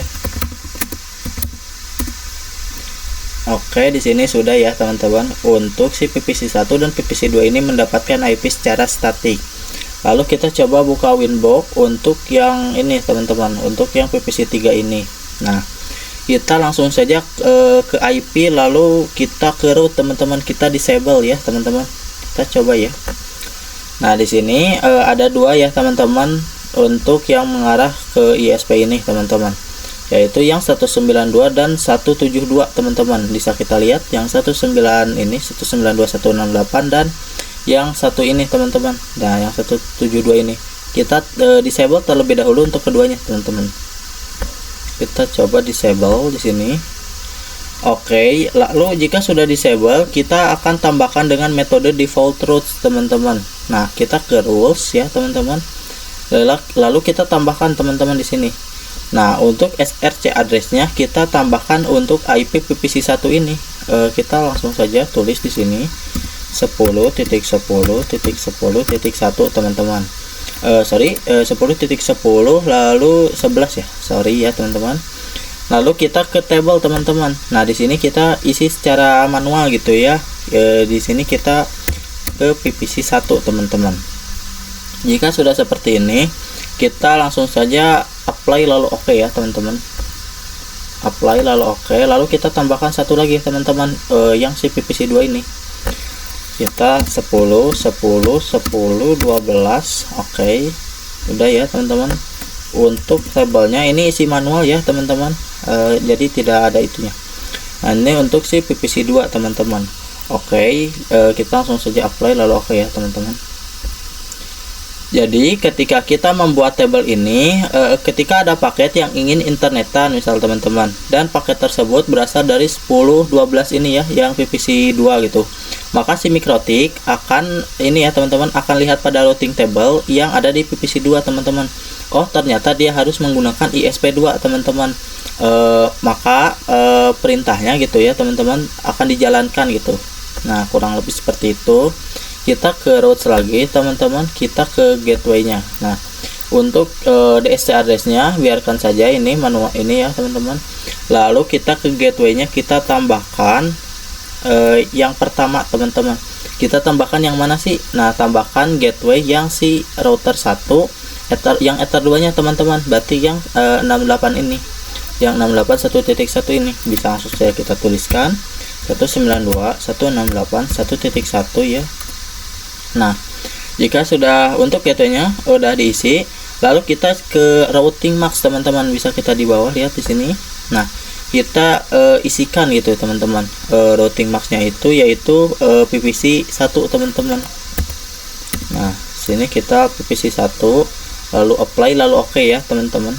Oke, di sini sudah ya teman-teman. Untuk si PPC1 dan PPC2 ini mendapatkan IP secara statik. Lalu kita coba buka Winbox untuk yang ini teman-teman. Untuk yang PPC3 ini. Nah, kita langsung saja ke IP, lalu kita ke root teman-teman, kita disable ya teman-teman. Kita coba ya. Nah, di sini ada dua ya teman-teman untuk yang mengarah ke ISP ini teman-teman, yaitu yang 192 dan 172 teman-teman. Bisa kita lihat yang 19 ini 192.168 dan yang satu ini teman-teman. Nah, yang 172 ini kita disable terlebih dahulu untuk keduanya teman-teman. Kita coba disable di sini. Oke, lalu jika sudah disable, kita akan tambahkan dengan metode default routes teman-teman. Nah, kita ke rules ya teman-teman. Lalu kita tambahkan teman-teman di sini. Nah, untuk SRC addressnya kita tambahkan untuk IP PPC1 ini. Kita langsung saja tulis di sini 10.10.10.1 teman-teman. 10.10 lalu 11 ya. Sorry ya teman-teman. Lalu kita ke table teman-teman. Nah, di sini kita isi secara manual gitu ya. Di sini kita ke PPC1 teman-teman. Jika sudah seperti ini, kita langsung saja apply lalu oke ya teman-teman. Apply lalu oke, lalu kita tambahkan satu lagi teman-teman, yang si PPC2 ini. Kita 10 10 10 12. Oke, udah ya teman-teman. Untuk tabelnya ini isi manual ya teman-teman, jadi tidak ada itunya. Nah, ini untuk si PPC2 teman-teman. Oke, kita langsung saja apply lalu oke ya teman-teman. Jadi ketika kita membuat tabel ini, ketika ada paket yang ingin internetan misal teman-teman, dan paket tersebut berasal dari 10 12 ini ya, yang PPC2 gitu, maka si Mikrotik akan ini ya teman-teman, akan lihat pada routing table yang ada di PPC2 teman-teman. Oh, ternyata dia harus menggunakan ISP2 teman-teman. Maka perintahnya gitu ya teman-teman akan dijalankan gitu. Nah, kurang lebih seperti itu. Kita ke routes lagi teman-teman, kita ke gateway-nya. Nah, untuk DSC address-nya biarkan saja ini manual ini ya teman-teman. Lalu kita ke gateway-nya, kita tambahkan yang pertama teman-teman. Kita tambahkan yang mana sih? Nah, tambahkan gateway yang si router 1, yang ether 2-nya teman-teman. Berarti yang 68 ini. Yang 68 1.1 ini bisa langsung saja kita tuliskan 192.168.1.1 ya. Nah, jika sudah untuk gateway-nya udah diisi, lalu kita ke routing max teman-teman. Bisa kita di bawah lihat di sini. Nah, kita isikan gitu teman-teman. Routing max-nya itu yaitu PPC 1 teman-teman. Nah, sini kita PPC 1, lalu apply lalu oke ya teman-teman.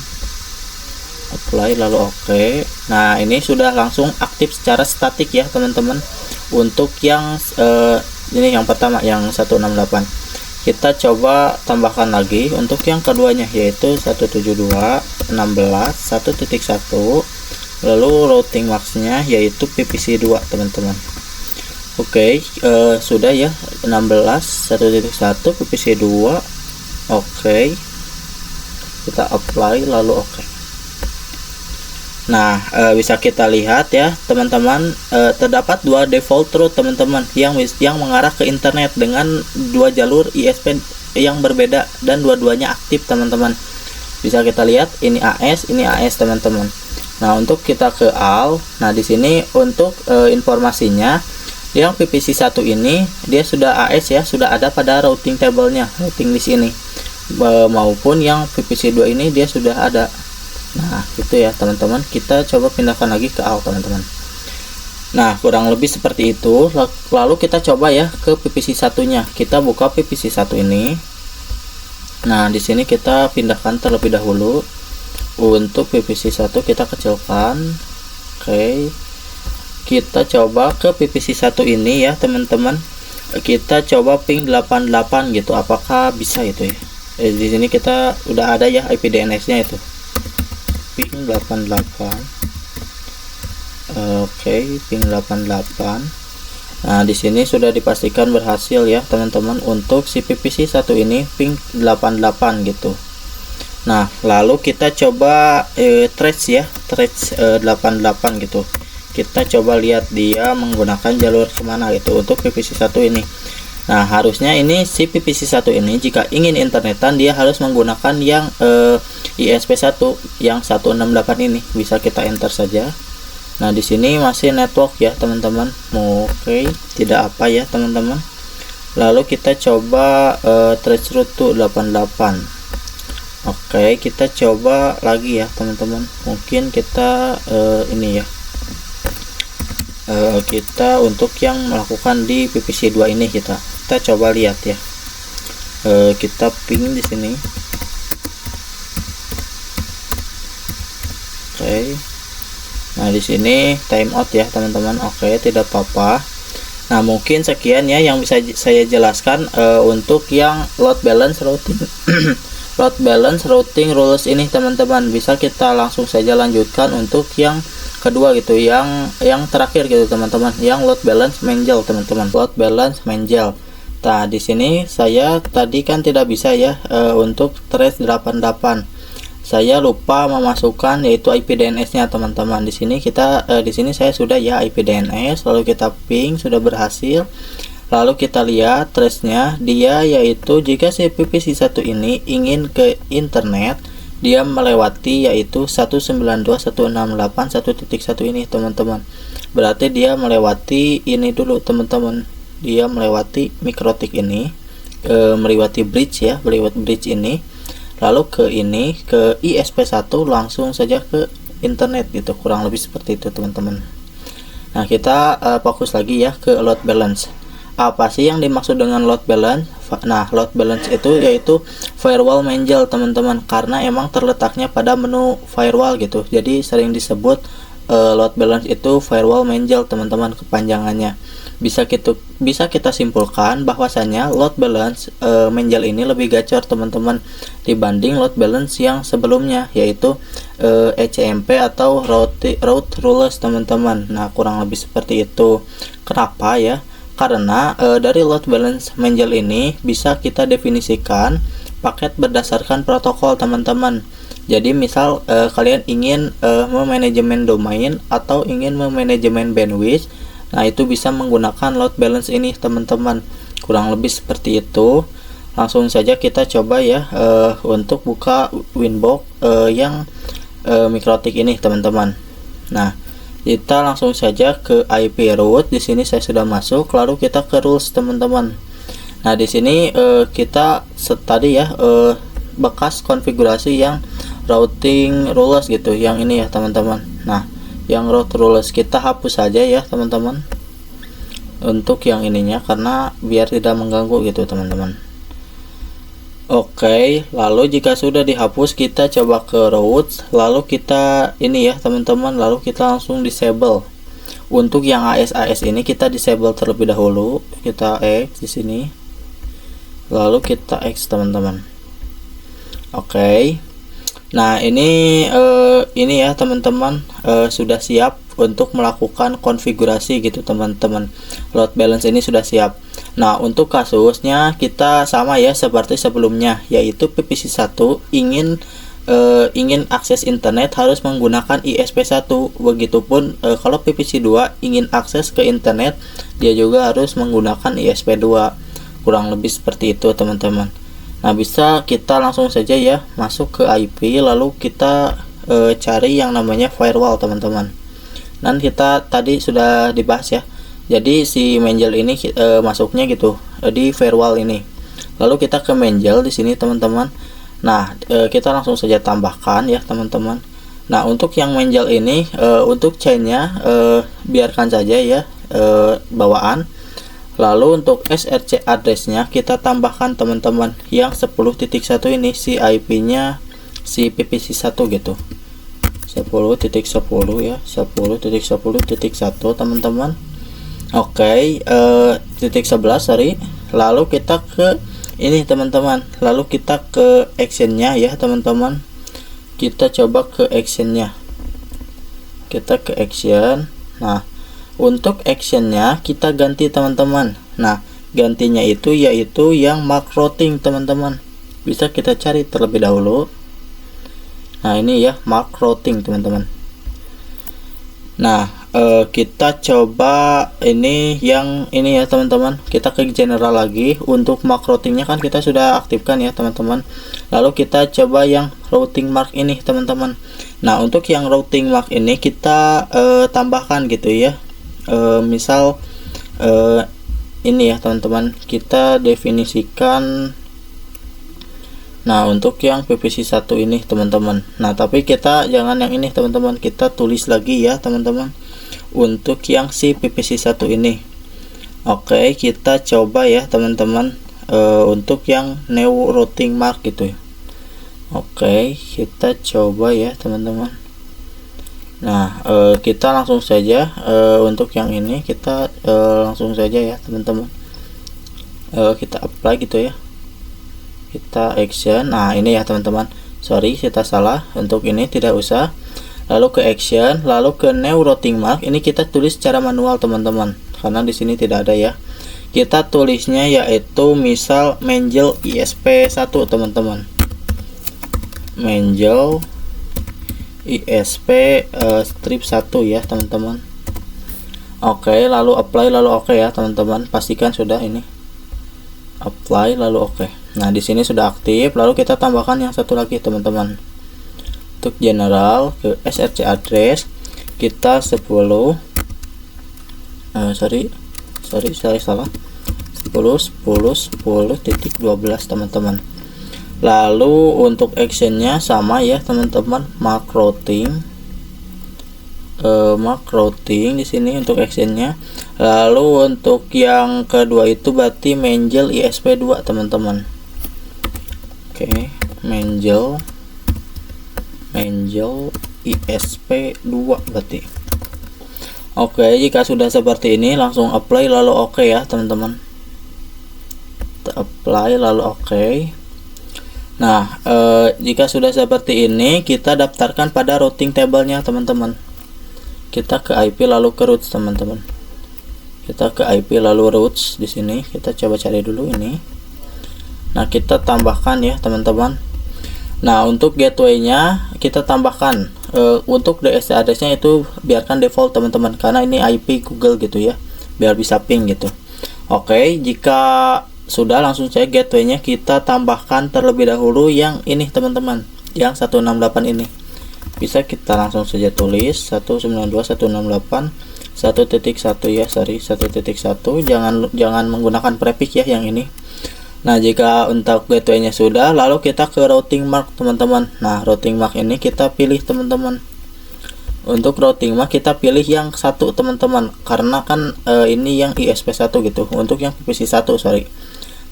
Apply lalu oke. Nah, ini sudah langsung aktif secara statik ya teman-teman. Untuk yang ini yang pertama yang 168, kita coba tambahkan lagi untuk yang keduanya yaitu 172.16.1.1, lalu routing maxnya yaitu PPC2 teman-teman. Oke, sudah ya 16.1.1 PPC2. Oke, kita apply lalu oke. Nah, bisa kita lihat ya teman-teman, terdapat dua default route teman-teman yang mengarah ke internet dengan dua jalur ISP yang berbeda dan dua-duanya aktif teman-teman. Bisa kita lihat ini AS teman-teman. Nah, untuk kita ke AL, nah di sini untuk informasinya yang PPC1 ini dia sudah AS ya, sudah ada pada routing table-nya, routing list ini. Maupun yang PPC2 ini dia sudah ada. Nah, itu ya teman-teman. Kita coba pindahkan lagi ke AL teman-teman. Nah, kurang lebih seperti itu. Lalu kita coba ya ke PPC1-nya. Kita buka PPC1 ini. Nah, di sini kita pindahkan terlebih dahulu. untuk PVC1 kita kecilkan. Oke, kita coba ke PVC1 ini ya teman-teman, kita coba ping 88 gitu, apakah bisa itu ya. Di sini kita udah ada ya IP DNS nya itu ping 88. Oke, ping 88. Nah, di sini sudah dipastikan berhasil ya teman-teman untuk si PVC1 ini ping 88 gitu. Nah, lalu kita coba trace ya, trace 88 gitu. Kita coba lihat dia menggunakan jalur kemana gitu untuk PVC1 ini. Nah, harusnya ini si PVC1 ini jika ingin internetan dia harus menggunakan yang ISP1 yang 168 ini. Bisa kita enter saja. Nah, di sini masih network ya teman-teman. Oke, tidak apa ya teman-teman. Lalu kita coba trace route to 88. Oke, kita coba lagi ya teman-teman. Mungkin kita ini ya. Kita untuk yang melakukan di PVC2 ini kita coba lihat ya. Kita ping di sini. Oke. Nah, di sini timeout ya teman-teman. Oke, tidak apa-apa. Nah, mungkin sekian ya yang bisa saya jelaskan untuk yang load balance routing load balance routing rules ini teman-teman. Bisa kita langsung saja lanjutkan untuk yang kedua gitu, yang terakhir gitu teman-teman, yang load balance mangel teman-teman, load balance mangel. Nah, di sini saya tadi kan tidak bisa ya untuk trace 88. Saya lupa memasukkan yaitu IP DNS-nya teman-teman. Di sini kita di sini saya sudah ya IP DNS, lalu kita ping sudah berhasil. Lalu kita lihat trace-nya dia yaitu jika si PVC1 ini ingin ke internet, dia melewati yaitu 192.168.1.1 ini teman-teman. Berarti dia melewati ini dulu teman-teman. Dia melewati mikrotik ini, melewati bridge ya, melewati bridge ini. Lalu ke ini ke ISP1 langsung saja ke internet gitu, kurang lebih seperti itu teman-teman. Nah, kita fokus lagi ya ke load balance. Apa sih yang dimaksud dengan load balance? Nah, load balance itu yaitu firewall mangel teman-teman, karena emang terletaknya pada menu firewall gitu. Jadi sering disebut load balance itu firewall mangel teman-teman kepanjangannya. Bisa kita simpulkan bahwasanya load balance mangel ini lebih gacor teman-teman dibanding load balance yang sebelumnya yaitu ECMP atau route rules teman-teman. Nah, kurang lebih seperti itu. Kenapa ya? Karena dari load balance mangel ini bisa kita definisikan paket berdasarkan protokol teman-teman. Jadi misal kalian ingin memanajemen domain atau ingin memanajemen bandwidth, nah itu bisa menggunakan load balance ini teman-teman. Kurang lebih seperti itu. Langsung saja kita coba ya untuk buka Winbox yang mikrotik ini teman-teman. Nah, kita langsung saja ke IP route. Di sini saya sudah masuk. Lalu kita ke rules teman-teman. Nah, di sini kita tadi ya bekas konfigurasi yang routing rules gitu, yang ini ya teman-teman. Nah, yang route rules kita hapus saja ya teman-teman untuk yang ininya, karena biar tidak mengganggu gitu teman-teman. Oke, lalu jika sudah dihapus kita coba ke routes, lalu kita ini ya teman-teman, lalu kita langsung disable. Untuk yang AS ini kita disable terlebih dahulu. Kita X di sini, lalu kita X teman-teman. Oke. Nah, ini ya teman-teman, sudah siap untuk melakukan konfigurasi gitu teman-teman. Load balance ini sudah siap. Nah, untuk kasusnya kita sama ya seperti sebelumnya, yaitu PVC1 ingin akses internet harus menggunakan ISP1. Begitupun kalau PVC2 ingin akses ke internet, dia juga harus menggunakan ISP2. Kurang lebih seperti itu teman-teman. Nah, bisa kita langsung saja ya masuk ke IP, lalu kita cari yang namanya firewall teman-teman. Dan kita tadi sudah dibahas ya. Jadi si mangel ini masuknya gitu di firewall ini. Lalu kita ke mangel di sini teman-teman. Nah, kita langsung saja tambahkan ya teman-teman. Nah, untuk yang mangel ini untuk chainnya biarkan saja ya bawaan. Lalu untuk SRC addressnya kita tambahkan teman-teman yang 10.1 ini, si IP-nya si PPC1 gitu. 10.10 ya, 10.10.1 teman-teman. Oke, titik 11 sorry. Lalu kita ke ini teman-teman, lalu kita ke actionnya ya teman-teman. Kita coba ke actionnya, kita ke action. Nah, untuk actionnya kita ganti teman-teman. Nah, gantinya itu yaitu yang mark routing teman-teman. Bisa kita cari terlebih dahulu. Nah, ini ya mark routing teman-teman. Nah, kita coba ini yang ini ya teman-teman. Kita ke general lagi. Untuk mark routingnya kan kita sudah aktifkan ya teman-teman. Lalu kita coba yang routing mark ini teman-teman. Nah, untuk yang routing mark ini kita tambahkan gitu ya. Misal ini ya teman-teman, kita definisikan. Nah, untuk yang PPC1 ini teman-teman. Nah, tapi kita jangan yang ini teman-teman, kita tulis lagi ya teman-teman. Untuk yang si PPC1 ini. Oke, kita coba ya teman-teman, untuk yang new routing mark gitu ya. Oke, kita coba ya teman-teman. Nah, kita langsung saja untuk yang ini kita langsung saja ya teman-teman. Kita apply gitu ya. Kita action. Nah, ini ya teman-teman. Sorry, kita salah. Untuk ini tidak usah. Lalu ke action, lalu ke new routing mark. Ini kita tulis secara manual teman-teman, karena di sini tidak ada ya. Kita tulisnya yaitu misal Menjel ISP1 teman-teman. Menjel ISP strip 1 ya teman-teman. Oke, lalu apply, lalu oke ya teman-teman. Pastikan sudah ini. Apply lalu oke. Nah, di sini sudah aktif. Lalu kita tambahkan yang satu lagi teman-teman. Untuk general ke src address kita 10 saya salah 10.10.10.12 teman-teman. Lalu untuk actionnya sama ya teman-teman, mark routing di sini untuk actionnya. Lalu untuk yang kedua itu berarti Menjel ISP2 teman-teman. Oke, Menjel ISP2 berarti. Oke, jika sudah seperti ini langsung apply lalu oke ya teman-teman. Apply lalu oke. Nah, jika sudah seperti ini kita daftarkan pada routing table-nya teman-teman. Kita ke IP lalu ke routes teman-teman. Kita ke IP lalu routes. Di sini kita coba cari dulu ini. Nah, kita tambahkan ya teman-teman. Nah, untuk gateway-nya kita tambahkan. Untuk DSC address-nya itu biarkan default teman-teman, karena ini IP Google gitu ya, biar bisa ping gitu. Oke, jika sudah langsung saja gateway-nya kita tambahkan terlebih dahulu yang ini teman-teman, yang 168 ini. Bisa kita langsung saja tulis 192.168 1.1 ya, sorry 1.1. Jangan menggunakan prefix ya yang ini. Nah, jika untuk gateway-nya sudah, lalu kita ke routing mark teman-teman. Nah, routing mark ini kita pilih teman-teman. Untuk routing mark kita pilih yang satu teman-teman, karena kan ini yang ISP1 gitu. Untuk yang PPC1 sorry.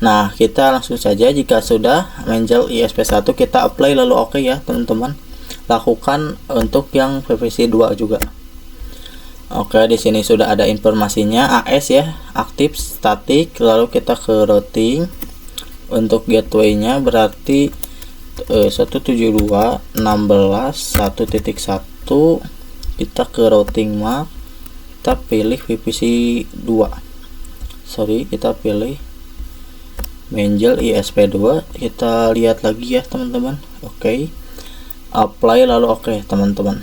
Nah, kita langsung saja jika sudah Menjel ISP1 kita apply lalu oke ya teman-teman. Lakukan untuk yang PPC2 juga. Oke, di sini sudah ada informasinya, AS ya, aktif statik. Lalu kita ke routing. Untuk gateway-nya berarti 172.16.1.1. Kita ke routing mark, kita pilih PPC2. Sorry, kita pilih Menjel ISP2. Kita lihat lagi ya teman-teman. Oke. Apply lalu oke teman-teman.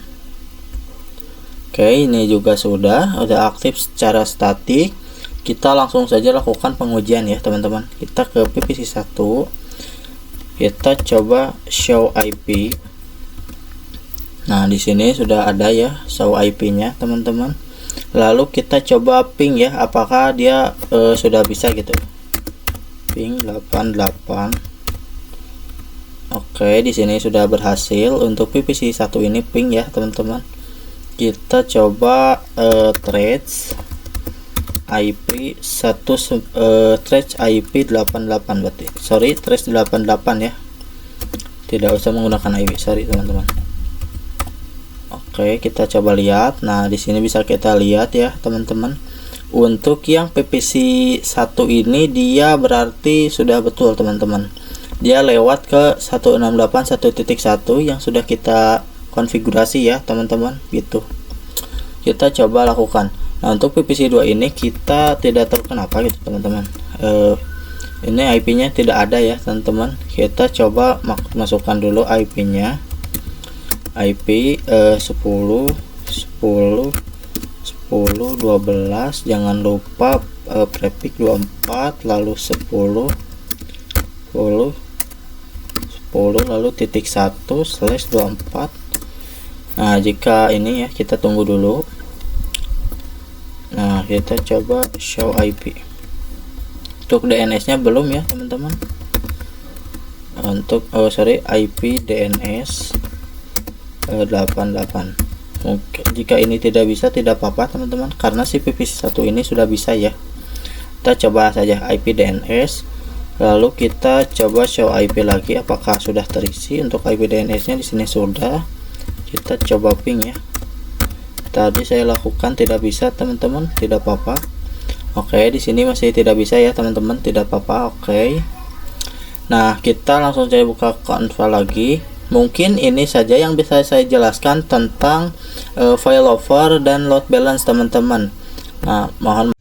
Oke, ini juga sudah aktif secara statik. Kita langsung saja lakukan pengujian ya teman-teman. Kita ke PPC1, kita coba show IP. Nah, di sini sudah ada ya show IP-nya teman-teman. Lalu kita coba ping ya, apakah dia sudah bisa gitu. Ping 88. Oke, di sini sudah berhasil untuk PPC1 ini ping ya teman-teman. Kita coba trace IP 1 trace IP 88 berarti. Sorry, trace 88 ya. tidak usah menggunakan IP, sorry teman-teman. Oke, kita coba lihat. Nah, di sini bisa kita lihat ya teman-teman. Untuk yang PVC 1 ini dia berarti sudah betul teman-teman. Dia lewat ke 168.1.1 yang sudah kita konfigurasi ya teman-teman, gitu. Kita coba lakukan. Nah, untuk PVC 2 ini kita tidak tahu kenapa gitu teman-teman. Ini IP-nya tidak ada ya teman-teman. Kita coba masukkan dulu IP-nya. IP 10 12, jangan lupa prefix 24, lalu 10 lalu titik 1/24. Nah, jika ini ya kita tunggu dulu. Nah, kita coba show IP. Untuk DNS nya belum ya teman-teman. Untuk IP DNS 88. Oke, jika ini tidak bisa tidak apa-apa teman-teman, karena si PVC 1 ini sudah bisa ya. Kita coba saja IP DNS, lalu kita coba show IP lagi apakah sudah terisi. Untuk IP DNS nya di sini sudah. Kita coba ping ya. Tadi saya lakukan tidak bisa teman-teman, tidak apa-apa. Oke, di sini masih tidak bisa ya teman-teman, tidak apa-apa. Oke. Nah, kita langsung saya buka Canva lagi. Mungkin ini saja yang bisa saya jelaskan tentang failover dan load balance teman-teman. Nah, mohon